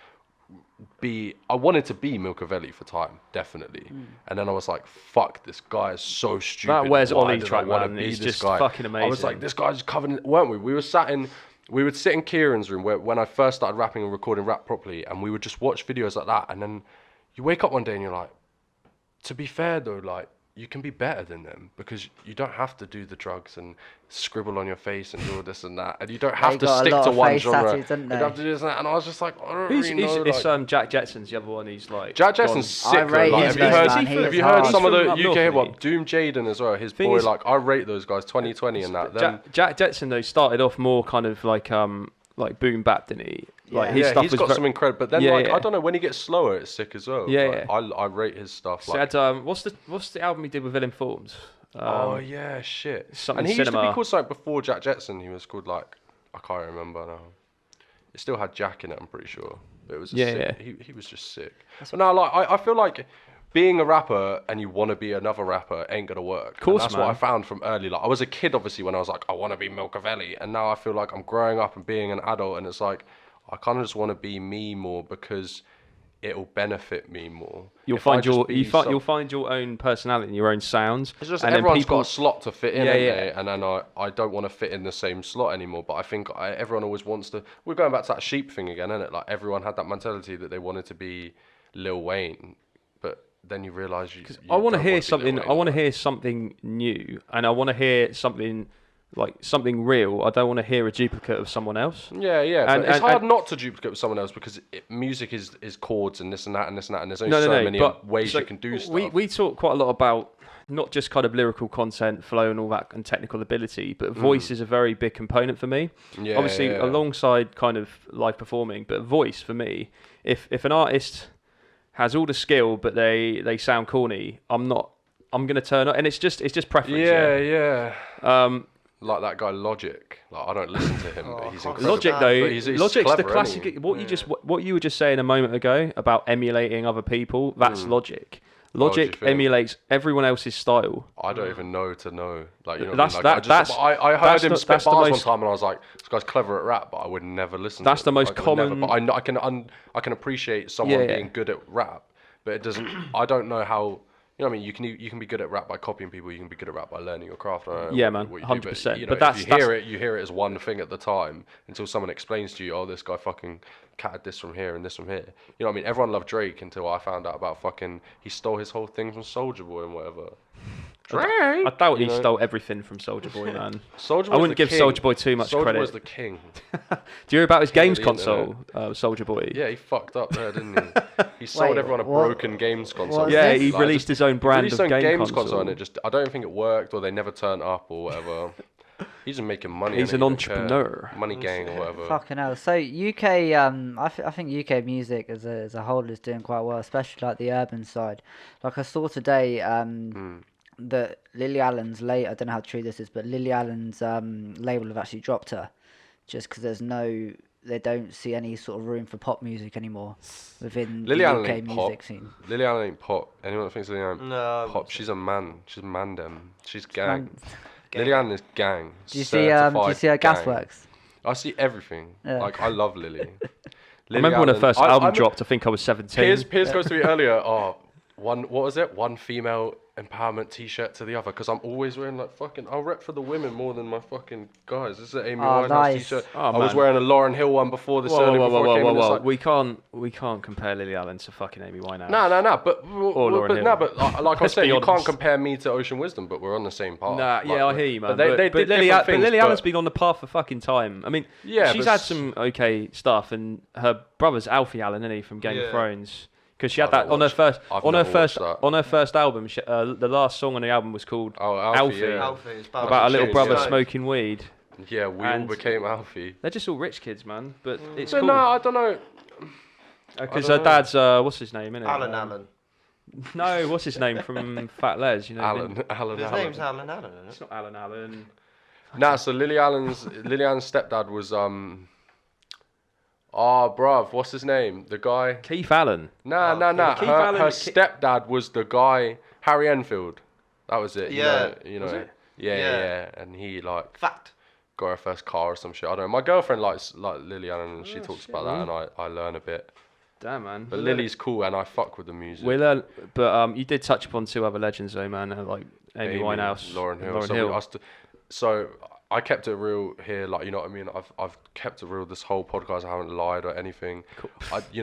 Speaker 2: I wanted to be Milcavelli for time, definitely. And then I was like, fuck, this guy is so stupid.
Speaker 1: That Where's
Speaker 2: Why
Speaker 1: Ollie
Speaker 2: did
Speaker 1: track,
Speaker 2: I wanna
Speaker 1: man,
Speaker 2: be
Speaker 1: is
Speaker 2: this
Speaker 1: just
Speaker 2: guy?
Speaker 1: fucking amazing.
Speaker 2: I was like, this guy's covered, weren't we? We would sit in Kieran's room when I first started rapping and recording rap properly, and we would just watch videos like that, and then you wake up one day and you're like, to be fair though, like, you can be better than them, because you don't have to do the drugs and scribble on your face and do all this and that, and you don't have to stick to one genre. You don't have to do this and that. And I was just like, I don't really know.
Speaker 1: It's Jack Jetson's the other one. He's like
Speaker 2: Jack Jetson's sick. Like, have you heard some of the UK hip hop? Doom Jaden as well. His boy, like, I rate those guys 2020 and that.
Speaker 1: Jack Jetson though started off more kind of like boom bap, didn't he? Like his stuff
Speaker 2: he's got some incredible. But then I don't know, when he gets slower, it's sick as well. I rate his stuff.
Speaker 1: So
Speaker 2: like,
Speaker 1: what's the album he did with Ill Informed?
Speaker 2: Oh yeah, shit.
Speaker 1: Something
Speaker 2: and he
Speaker 1: cinema.
Speaker 2: used to be called something before Jack Jetson. He was called, like, I can't remember now. It still had Jack in it, I'm pretty sure. But it was sick. He was just sick. But now, like, I feel like being a rapper and you want to be another rapper ain't gonna work. Of
Speaker 1: course,
Speaker 2: and that's what I found from early. Like, I was a kid, obviously, when I was like, I want to be Milcavelli, and now I feel like I'm growing up and being an adult, and it's like, I kind of just want to be me more because it'll benefit me more.
Speaker 1: You'll find your own personality and your own sounds.
Speaker 2: It's just everyone's got a slot to fit in, and then I don't want to fit in the same slot anymore. But I think everyone always wants to. We're going back to that sheep thing again, isn't it? Like everyone had that mentality that they wanted to be Lil Wayne, but then you realise you.
Speaker 1: I want to hear something. I want to hear something new, and I want to hear something. Like something real. I don't want to hear a duplicate of someone else.
Speaker 2: Yeah. And it's hard not to duplicate with someone else because music is chords and this and that and this and that, and there's only so many ways you can do stuff.
Speaker 1: We talk quite a lot about not just kind of lyrical content, flow and all that, and technical ability, but voice is a very big component for me. Yeah, obviously, alongside kind of live performing, but voice for me. If an artist has all the skill but they sound corny, I'm going to turn up, and it's just preference.
Speaker 2: Yeah. Like that guy Logic. Like I don't listen to him, but he's incredible.
Speaker 1: Logic though,
Speaker 2: he's
Speaker 1: Logic's
Speaker 2: clever,
Speaker 1: the classic. What you were just saying a moment ago about emulating other people. That's Logic. Logic emulates everyone else's style.
Speaker 2: I don't even know to know. Like you know,
Speaker 1: I
Speaker 2: heard him spit bars one time, and I was like, "This guy's clever at rap," but I would never listen.
Speaker 1: That's
Speaker 2: to
Speaker 1: the most common.
Speaker 2: But I can appreciate someone being good at rap, but it doesn't. I don't know how. You know what I mean? You can be good at rap by copying people. You can be good at rap by learning your craft.
Speaker 1: Yeah, man, 100%.
Speaker 2: But that's, you hear it as one thing at the time until someone explains to you, oh, this guy fucking catted this from here and this from here. You know what I mean? Everyone loved Drake until I found out about fucking he stole his whole thing from Soulja Boy and whatever.
Speaker 1: Drake. I doubt he stole everything from Soulja Boy, man.
Speaker 2: I
Speaker 1: wouldn't give Soulja Boy too much credit.
Speaker 2: Soulja was the king.
Speaker 1: Do you hear about his games console, Soulja Boy?
Speaker 2: Yeah, he fucked up there, didn't he? He sold everyone a broken games console.
Speaker 1: Yeah, he released his own brand of games console,
Speaker 2: and I don't think it worked, or they never turned up, or whatever. He's just making money.
Speaker 1: He's an entrepreneur.
Speaker 2: Money gang or whatever.
Speaker 3: Fucking hell. So UK, I think UK music as a whole is doing quite well, especially like the urban side. Like I saw today, that Lily Allen's I don't know how true this is, but Lily Allen's label have actually dropped her, just because they don't see any sort of room for pop music anymore within the UK music scene.
Speaker 2: Lily Allen ain't pop. Anyone that thinks Lily Allen pop, she's a man. She's mandem. She's gang. Lily Allen is gang.
Speaker 3: Do you see her Gasworks?
Speaker 2: I see everything. Yeah. Like I love Lily.
Speaker 1: I remember when her first album dropped. I think I was 17.
Speaker 2: Piers goes to me earlier. What was it? One female empowerment T-shirt to the other, because I'm always wearing like fucking. I'll rep for the women more than my fucking guys. This is an Amy Winehouse T-shirt. I was wearing a Lauryn Hill one before this.
Speaker 1: Whoa. We can't compare Lily Allen to fucking Amy Winehouse.
Speaker 2: No. But like I said, you can't compare me to Ocean Wisdom, but we're on the same path.
Speaker 1: I hear you, man. But Lily Allen's been on the path for fucking time. I mean, she's had some okay stuff, and her brother's Alfie Allen, isn't he, from Game of Thrones? Because she had that on her first album. The last song on the album was called Alfie.
Speaker 5: Alfie
Speaker 1: about a little brother smoking weed.
Speaker 2: Yeah, we all became Alfie.
Speaker 1: They're just all rich kids, man. But it's
Speaker 2: cool.
Speaker 1: No,
Speaker 2: I don't know.
Speaker 1: Because her dad's what's his name, innit?
Speaker 5: Alan Allen.
Speaker 1: No, what's his name from Fat Les? You know.
Speaker 2: Alan.
Speaker 5: His name's Alan Allen. Isn't it?
Speaker 1: It's not Alan Allen.
Speaker 2: Nah, so Lily Allen's stepdad was bruv, what's his name? The guy?
Speaker 1: Keith Allen.
Speaker 2: Nah. Her stepdad was the guy, Harry Enfield. That was it.
Speaker 5: Yeah.
Speaker 2: You know.
Speaker 1: Was it?
Speaker 2: Yeah. And he like
Speaker 5: Fact.
Speaker 2: got her first car or some shit. I don't know. My girlfriend likes Lily Allen, and she talks about that, and I learn a bit.
Speaker 1: Damn, man.
Speaker 2: But Lily's cool, and I fuck with the music.
Speaker 1: We learn, but you did touch upon two other legends though, man. Like Amy Winehouse,
Speaker 2: Lauryn Hill. So I kept it real here, like, you know what I mean? I've kept it real this whole podcast. I haven't lied or anything. Cool.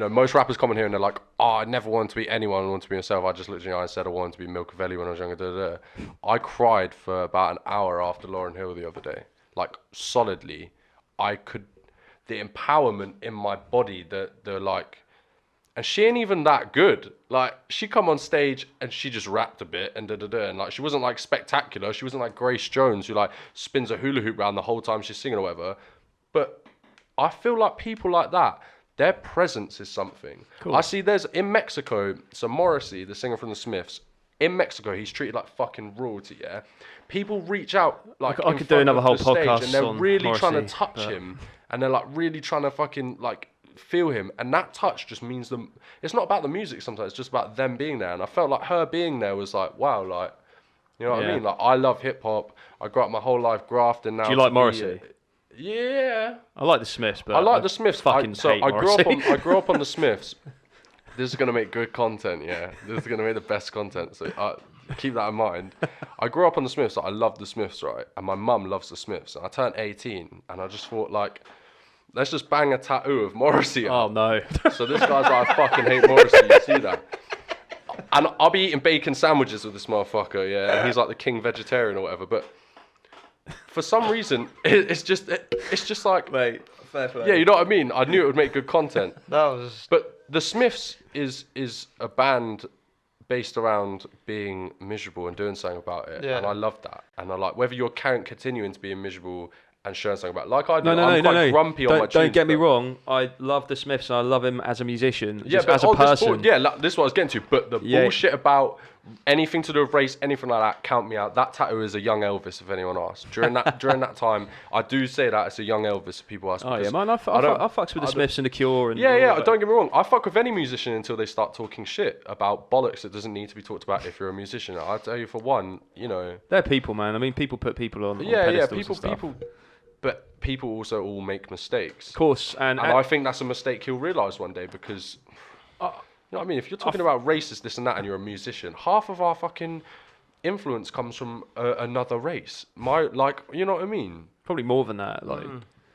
Speaker 2: Most rappers come in here and they're like, I never wanted to be anyone. I wanted to be myself. I just literally said I wanted to be Milcavelli when I was younger. I cried for about an hour after Lauryn Hill the other day. Like, solidly. The empowerment in my body, the like... And she ain't even that good. Like, she come on stage and she just rapped a bit and and like, she wasn't like spectacular. She wasn't like Grace Jones who like spins a hula hoop around the whole time she's singing or whatever. But I feel like people like that, their presence is something. Cool. I see in Mexico, so Morrissey, the singer from the Smiths, in Mexico, he's treated like fucking royalty, yeah? People reach out like
Speaker 1: I could do another whole podcast
Speaker 2: and they're really
Speaker 1: Morrissey,
Speaker 2: trying to touch him. And they're like really trying to fucking like feel him, and that touch just means them. It's not about the music sometimes, it's just about them being there. And I felt like her being there was like, wow, like, you know what I mean? Like, I love hip hop. I grew up my whole life grafting now.
Speaker 1: Do you like Morrissey?
Speaker 2: Yeah.
Speaker 1: I like the Smiths, but
Speaker 2: I like the Smiths.
Speaker 1: I
Speaker 2: grew up on the Smiths. This is gonna make good content. Yeah, this is gonna make the best content. So keep that in mind. I grew up on the Smiths. I love the Smiths, right? And my mum loves the Smiths. And I turned 18, and I just thought like, let's just bang a tattoo of Morrissey out.
Speaker 1: Oh no!
Speaker 2: So this guy's like, I fucking hate Morrissey. You see that? And I'll be eating bacon sandwiches with this motherfucker. Yeah, and he's like the king vegetarian or whatever. But for some reason, it's just like,
Speaker 1: Mate, fair play.
Speaker 2: yeah, you know what I mean. I knew it would make good content.
Speaker 4: was.
Speaker 2: But the Smiths is a band based around being miserable and doing something about it, and I love that. And I like whether you're continuing to be miserable and showing something about it. Like I do. I'm quite grumpy on my tunes.
Speaker 1: Don't get me wrong. I love the Smiths. And I love him as a musician.
Speaker 2: Yeah,
Speaker 1: but as a person.
Speaker 2: This is what I was getting to. But the bullshit about anything to do with race, anything like that, count me out. That tattoo is a young Elvis, if anyone asks. During that time, I do say that it's a young Elvis. If people ask.
Speaker 1: Oh yeah, man. I fucks with the Smiths and the Cure. And
Speaker 2: don't get me wrong. I fuck with any musician until they start talking shit about bollocks that doesn't need to be talked about if you're a musician. I tell you, for one, you know,
Speaker 1: they're people, man. I mean, people put people on pedestals and stuff.
Speaker 2: But people also all make mistakes.
Speaker 1: Of course, and
Speaker 2: I think that's a mistake he'll realise one day because, you know what I mean? If you're talking about racist, this and that, and you're a musician, half of our fucking influence comes from another race. You know what I mean?
Speaker 1: Probably more than that.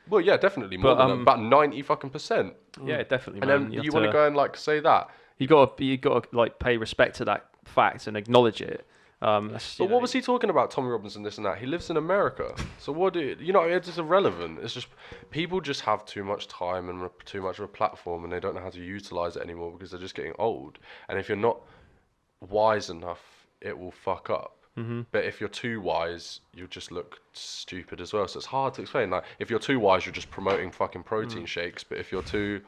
Speaker 2: Well, yeah, definitely more than that. About 90%
Speaker 1: Yeah, definitely.
Speaker 2: And
Speaker 1: man.
Speaker 2: then you want to go and like say that.
Speaker 1: You got to like pay respect to that fact and acknowledge it.
Speaker 2: But what was he talking about, Tommy Robinson, this and that? He lives in America. So what it's just irrelevant. It's just, people just have too much time and too much of a platform and they don't know how to utilise it anymore because they're just getting old. And if you're not wise enough, it will fuck up. Mm-hmm. But if you're too wise, you'll just look stupid as well. So it's hard to explain. Like, if you're too wise, you're just promoting fucking protein shakes. But if you're too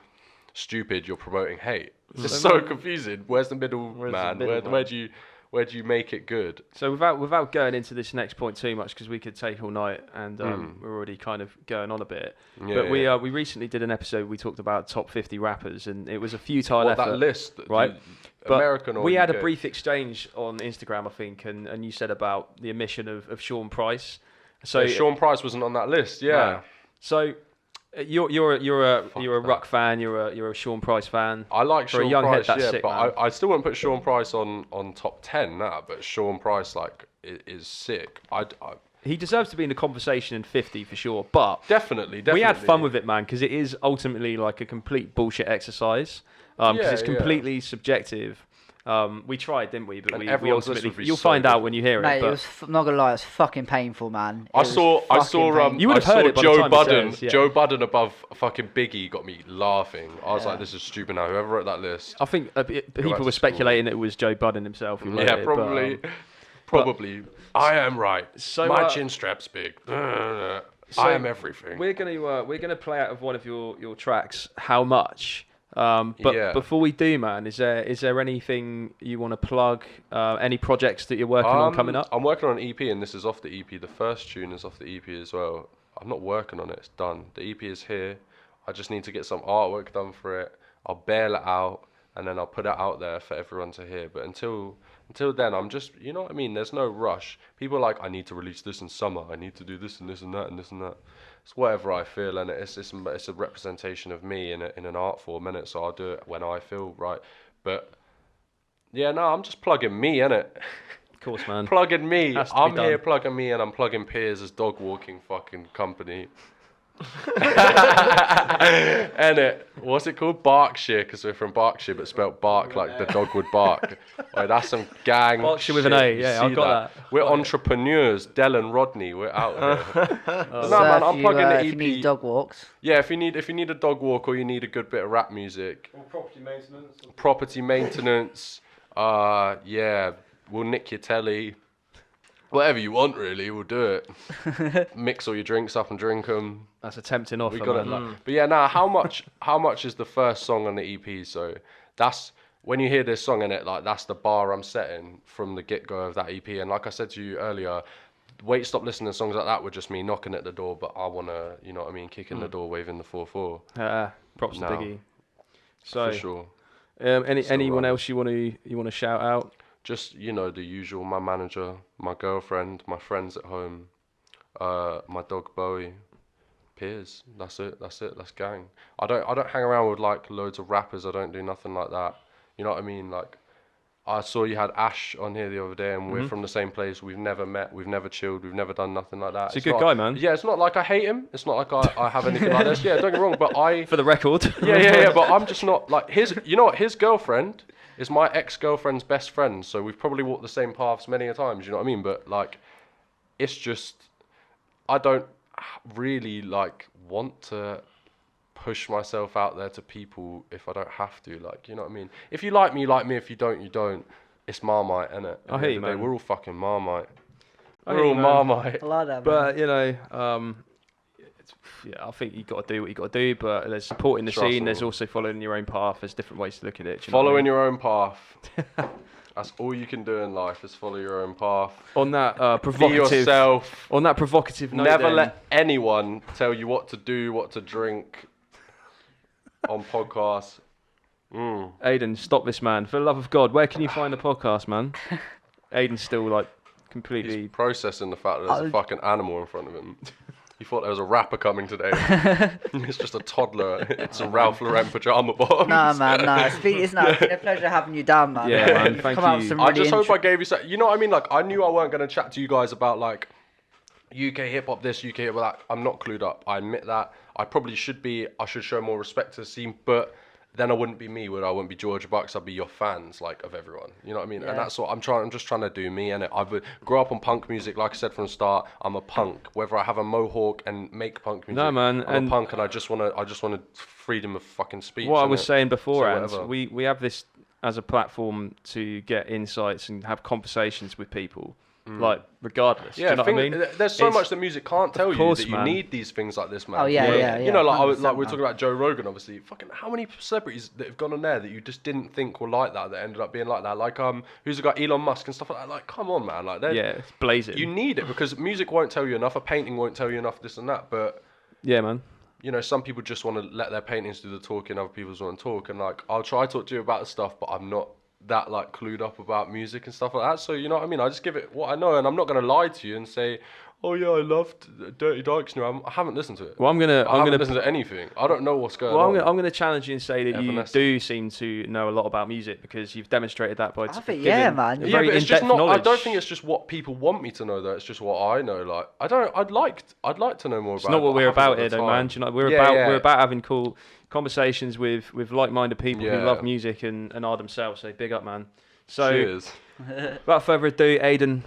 Speaker 2: stupid, you're promoting hate. It's so confusing. Where's the middle man? Where do you make it good?
Speaker 1: So without going into this next point too much, because we could take all night, and we're already kind of going on a bit. Yeah, but we recently did an episode. We talked about top 50 rappers, and it was a futile effort.
Speaker 2: That list,
Speaker 1: right?
Speaker 2: American or
Speaker 1: we had
Speaker 2: UK?
Speaker 1: a brief exchange on Instagram, I think, and you said about the omission of Sean Price. So
Speaker 2: yeah, Sean Price wasn't on that list. Yeah.
Speaker 1: No. So. You're a Ruck fan. You're a Sean Price fan.
Speaker 2: I like
Speaker 1: For
Speaker 2: Sean
Speaker 1: a young
Speaker 2: Price,
Speaker 1: head, that's sick,
Speaker 2: but
Speaker 1: man.
Speaker 2: I still wouldn't put Sean Price on top 10 now. But Sean Price is sick.
Speaker 1: He deserves to be in the conversation in 50 for sure. But
Speaker 2: definitely.
Speaker 1: We had fun with it, man, because it is ultimately like a complete bullshit exercise. Because it's completely subjective. We tried, didn't we? But we ultimately, you'll find out when you hear
Speaker 3: Mate,
Speaker 1: it. But
Speaker 3: I'm not gonna lie, it's fucking painful, man.
Speaker 2: I saw
Speaker 1: you would have heard it by
Speaker 2: Joe
Speaker 1: the time
Speaker 2: Budden.
Speaker 1: it says, yeah.
Speaker 2: Joe Budden above fucking Biggie got me laughing. I was like, this is stupid now. Whoever wrote that list.
Speaker 1: I think people were speculating it was Joe Budden himself who wrote it.
Speaker 2: Probably.
Speaker 1: But,
Speaker 2: probably. I am right.
Speaker 1: So,
Speaker 2: my chin strap's big. I am everything.
Speaker 1: We're gonna play out of one of your tracks. How much? But before we do, man, is there anything you want to plug? Any projects that you're working on coming up?
Speaker 2: I'm working on an EP, and this is off the EP. The first tune is off the EP as well. I'm not working on it; it's done. The EP is here. I just need to get some artwork done for it. I'll bail it out, and then I'll put it out there for everyone to hear. But until then, I'm just, you know what I mean? There's no rush. People are like, I need to release this in summer. I need to do this and this and that and this and that. It's whatever I feel, and it's a representation of me in an art form, innit? So I'll do it when I feel right. But yeah, no, I'm just plugging me, innit?
Speaker 1: Of course, man.
Speaker 2: Plugging me. I'm here plugging me, and I'm plugging Piers as dog walking fucking company. And what's it called? Berkshire, because we're from Berkshire, but spelt bark like the dog would bark. Like, that's some gang
Speaker 1: Berkshire
Speaker 2: shit.
Speaker 1: with an A, yeah, I got that.
Speaker 2: We're entrepreneurs, Del and Rodney, we're out here.
Speaker 3: So
Speaker 2: man, I'm plugging the EP.
Speaker 3: If you need dog walks.
Speaker 2: Yeah, if you need a dog walk or you need a good bit of rap music.
Speaker 5: Or property maintenance.
Speaker 2: Property maintenance. Yeah, we'll nick your telly. Whatever you want, really, we'll do it. Mix all your drinks up and drink them.
Speaker 1: That's a tempting offer,
Speaker 2: We got it.
Speaker 1: man.
Speaker 2: But yeah, now how much is the first song on the EP? So that's when you hear this song in it, like that's the bar I'm setting from the get go of that EP. And like I said to you earlier, wait, stop listening to songs like that were just me knocking at the door, but I wanna, you know what I mean, kick in the door, waving the 4-4.
Speaker 1: Props to
Speaker 2: No.
Speaker 1: Biggie. So,
Speaker 2: For sure.
Speaker 1: anyone
Speaker 2: right.
Speaker 1: else you want to shout out?
Speaker 2: Just, you know, the usual, my manager, my girlfriend, my friends at home, my dog Bowie, peers. That's it. That's gang. I don't hang around with like loads of rappers. I don't do nothing like that. You know what I mean? Like, I saw you had Ash on here the other day, and we're from the same place. We've never met. We've never chilled. We've never done nothing like that.
Speaker 1: He's a good guy, man.
Speaker 2: Yeah, it's not like I hate him. It's not like I have anything like this. Yeah, don't get me wrong, but
Speaker 1: For the record.
Speaker 2: Yeah. But I'm just not like his. You know what? His girlfriend is my ex-girlfriend's best friend, so we've probably walked the same paths many a times. You know what I mean? But like, it's just I don't really like want to push myself out there to people if I don't have to, like, you know what I mean? If you like me, you like me. If you don't, you don't. It's Marmite, innit?
Speaker 1: I hear you, man.
Speaker 2: We're all fucking Marmite. We're all Marmite.
Speaker 3: I like that, man.
Speaker 1: But, you know, I think you got to do what you got to do, but there's supporting the scene. There's also following your own path. There's different ways to look at it.
Speaker 2: Following your own path. That's all you can do in life is follow your own path.
Speaker 1: On that provocative,
Speaker 2: be yourself.
Speaker 1: On that provocative note,
Speaker 2: never let anyone tell you what to do, what to drink on podcasts.
Speaker 1: Aiden, stop this, man. For the love of God, where can you find the podcast, man? Aiden's still like completely
Speaker 2: He's processing the fact that there's a fucking animal in front of him. He thought there was a rapper coming today. It's just a toddler. It's a Ralph Lauren pajama bottom.
Speaker 3: Nah, man, nah. It's been a pleasure having you down, man.
Speaker 1: Yeah, man. Thank you.
Speaker 2: I just hope I gave you some. You know what I mean? Like, I knew I weren't going to chat to you guys about like UK hip hop this, UK hip hop that. I'm not clued up. I admit that. I probably should be. I should show more respect to the scene, but then I wouldn't be me, would I? I wouldn't be Georgia Bucks. I'd be your fans, like, of everyone. You know what I mean? Yeah. And that's what I'm trying. I'm just trying to do me. And I grew up on punk music, like I said from the start. I'm a punk. Whether I have a mohawk and make punk music,
Speaker 1: no, man.
Speaker 2: I'm a punk, and I just want freedom of fucking speech.
Speaker 1: What I was saying beforehand, we have this as a platform to get insights and have conversations with people. Like, regardless.
Speaker 2: Yeah,
Speaker 1: do you know what I mean?
Speaker 2: There's so much that music can't tell you that you need these things like this, man.
Speaker 3: Oh, yeah.
Speaker 2: You know, like we're talking about Joe Rogan, obviously. Fucking how many celebrities that have gone on there that you just didn't think were like that ended up being like that? Like, who's the guy, Elon Musk and stuff like that? Like, come on, man. Like,
Speaker 1: it's blazing.
Speaker 2: You need it because music won't tell you enough. A painting won't tell you enough, this and that. But
Speaker 1: yeah, man.
Speaker 2: You know, some people just want to let their paintings do the talking, other people just want to talk. And like, I'll try to talk to you about the stuff, but I'm not that like clued up about music and stuff like that. So you know what I mean? I just give it what I know, and I'm not gonna lie to you and say, oh yeah, I loved Dirty Dykes. No, I haven't listened to it.
Speaker 1: Well, I'm gonna
Speaker 2: listen to anything. I don't know what's going on.
Speaker 1: Well, I'm gonna challenge you and say that you do seem to know a lot about music because you've demonstrated that by.
Speaker 3: I think man.
Speaker 2: Yeah, but it's just not. Knowledge. I don't think it's just what people want me to know. Though it's just what I know. Like I'd like to know more about.
Speaker 1: It's not what we're about here, though, man. Do you know, we're about having cool conversations with like-minded people who love music and are themselves. So big up, man. So,
Speaker 2: cheers.
Speaker 1: Without further ado, Aiden.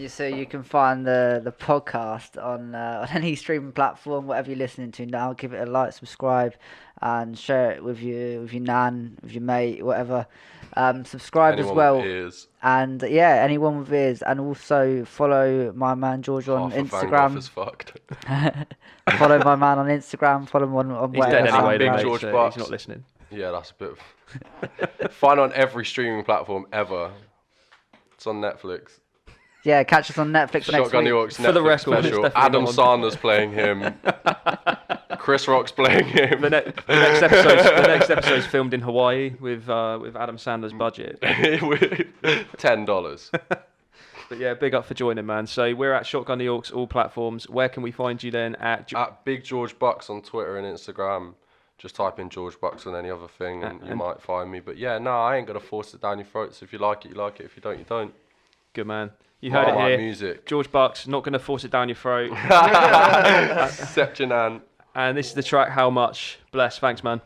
Speaker 3: So you can find the podcast on any streaming platform, whatever you're listening to now. Give it a like, subscribe, and share it with your nan, with your mate, whatever. Subscribe
Speaker 2: anyone
Speaker 3: as well.
Speaker 2: With ears.
Speaker 3: And anyone with ears, and also follow my man George on Instagram.
Speaker 2: Is fucked.
Speaker 3: Follow my man on Instagram. Follow him on
Speaker 1: he's dead anyway,
Speaker 2: Big George Bucks.
Speaker 1: He's not listening.
Speaker 2: Yeah, that's a bit of... Find on every streaming platform ever. It's on Netflix.
Speaker 3: Yeah, catch us on Netflix
Speaker 2: Shotgun The Aux,
Speaker 1: for the record,
Speaker 2: special. Adam Sandler's playing him. Chris Rock's playing him.
Speaker 1: The next episode's filmed in Hawaii with Adam Sandler's budget.
Speaker 2: $10.
Speaker 1: But yeah, big up for joining, man. So we're at Shotgun The Aux, all platforms. Where can we find you then? At
Speaker 2: Big George Bucks on Twitter and Instagram. Just type in George Bucks on any other thing and you might find me. But yeah, no, I ain't going to force it down your throats. If you like it, you like it. If you don't, you don't.
Speaker 1: Good, man. You heard it here.
Speaker 2: Music.
Speaker 1: George Bucks, not going to force it down your throat.
Speaker 2: Except your nan.
Speaker 1: And this is the track, How Much. Bless. Thanks, man.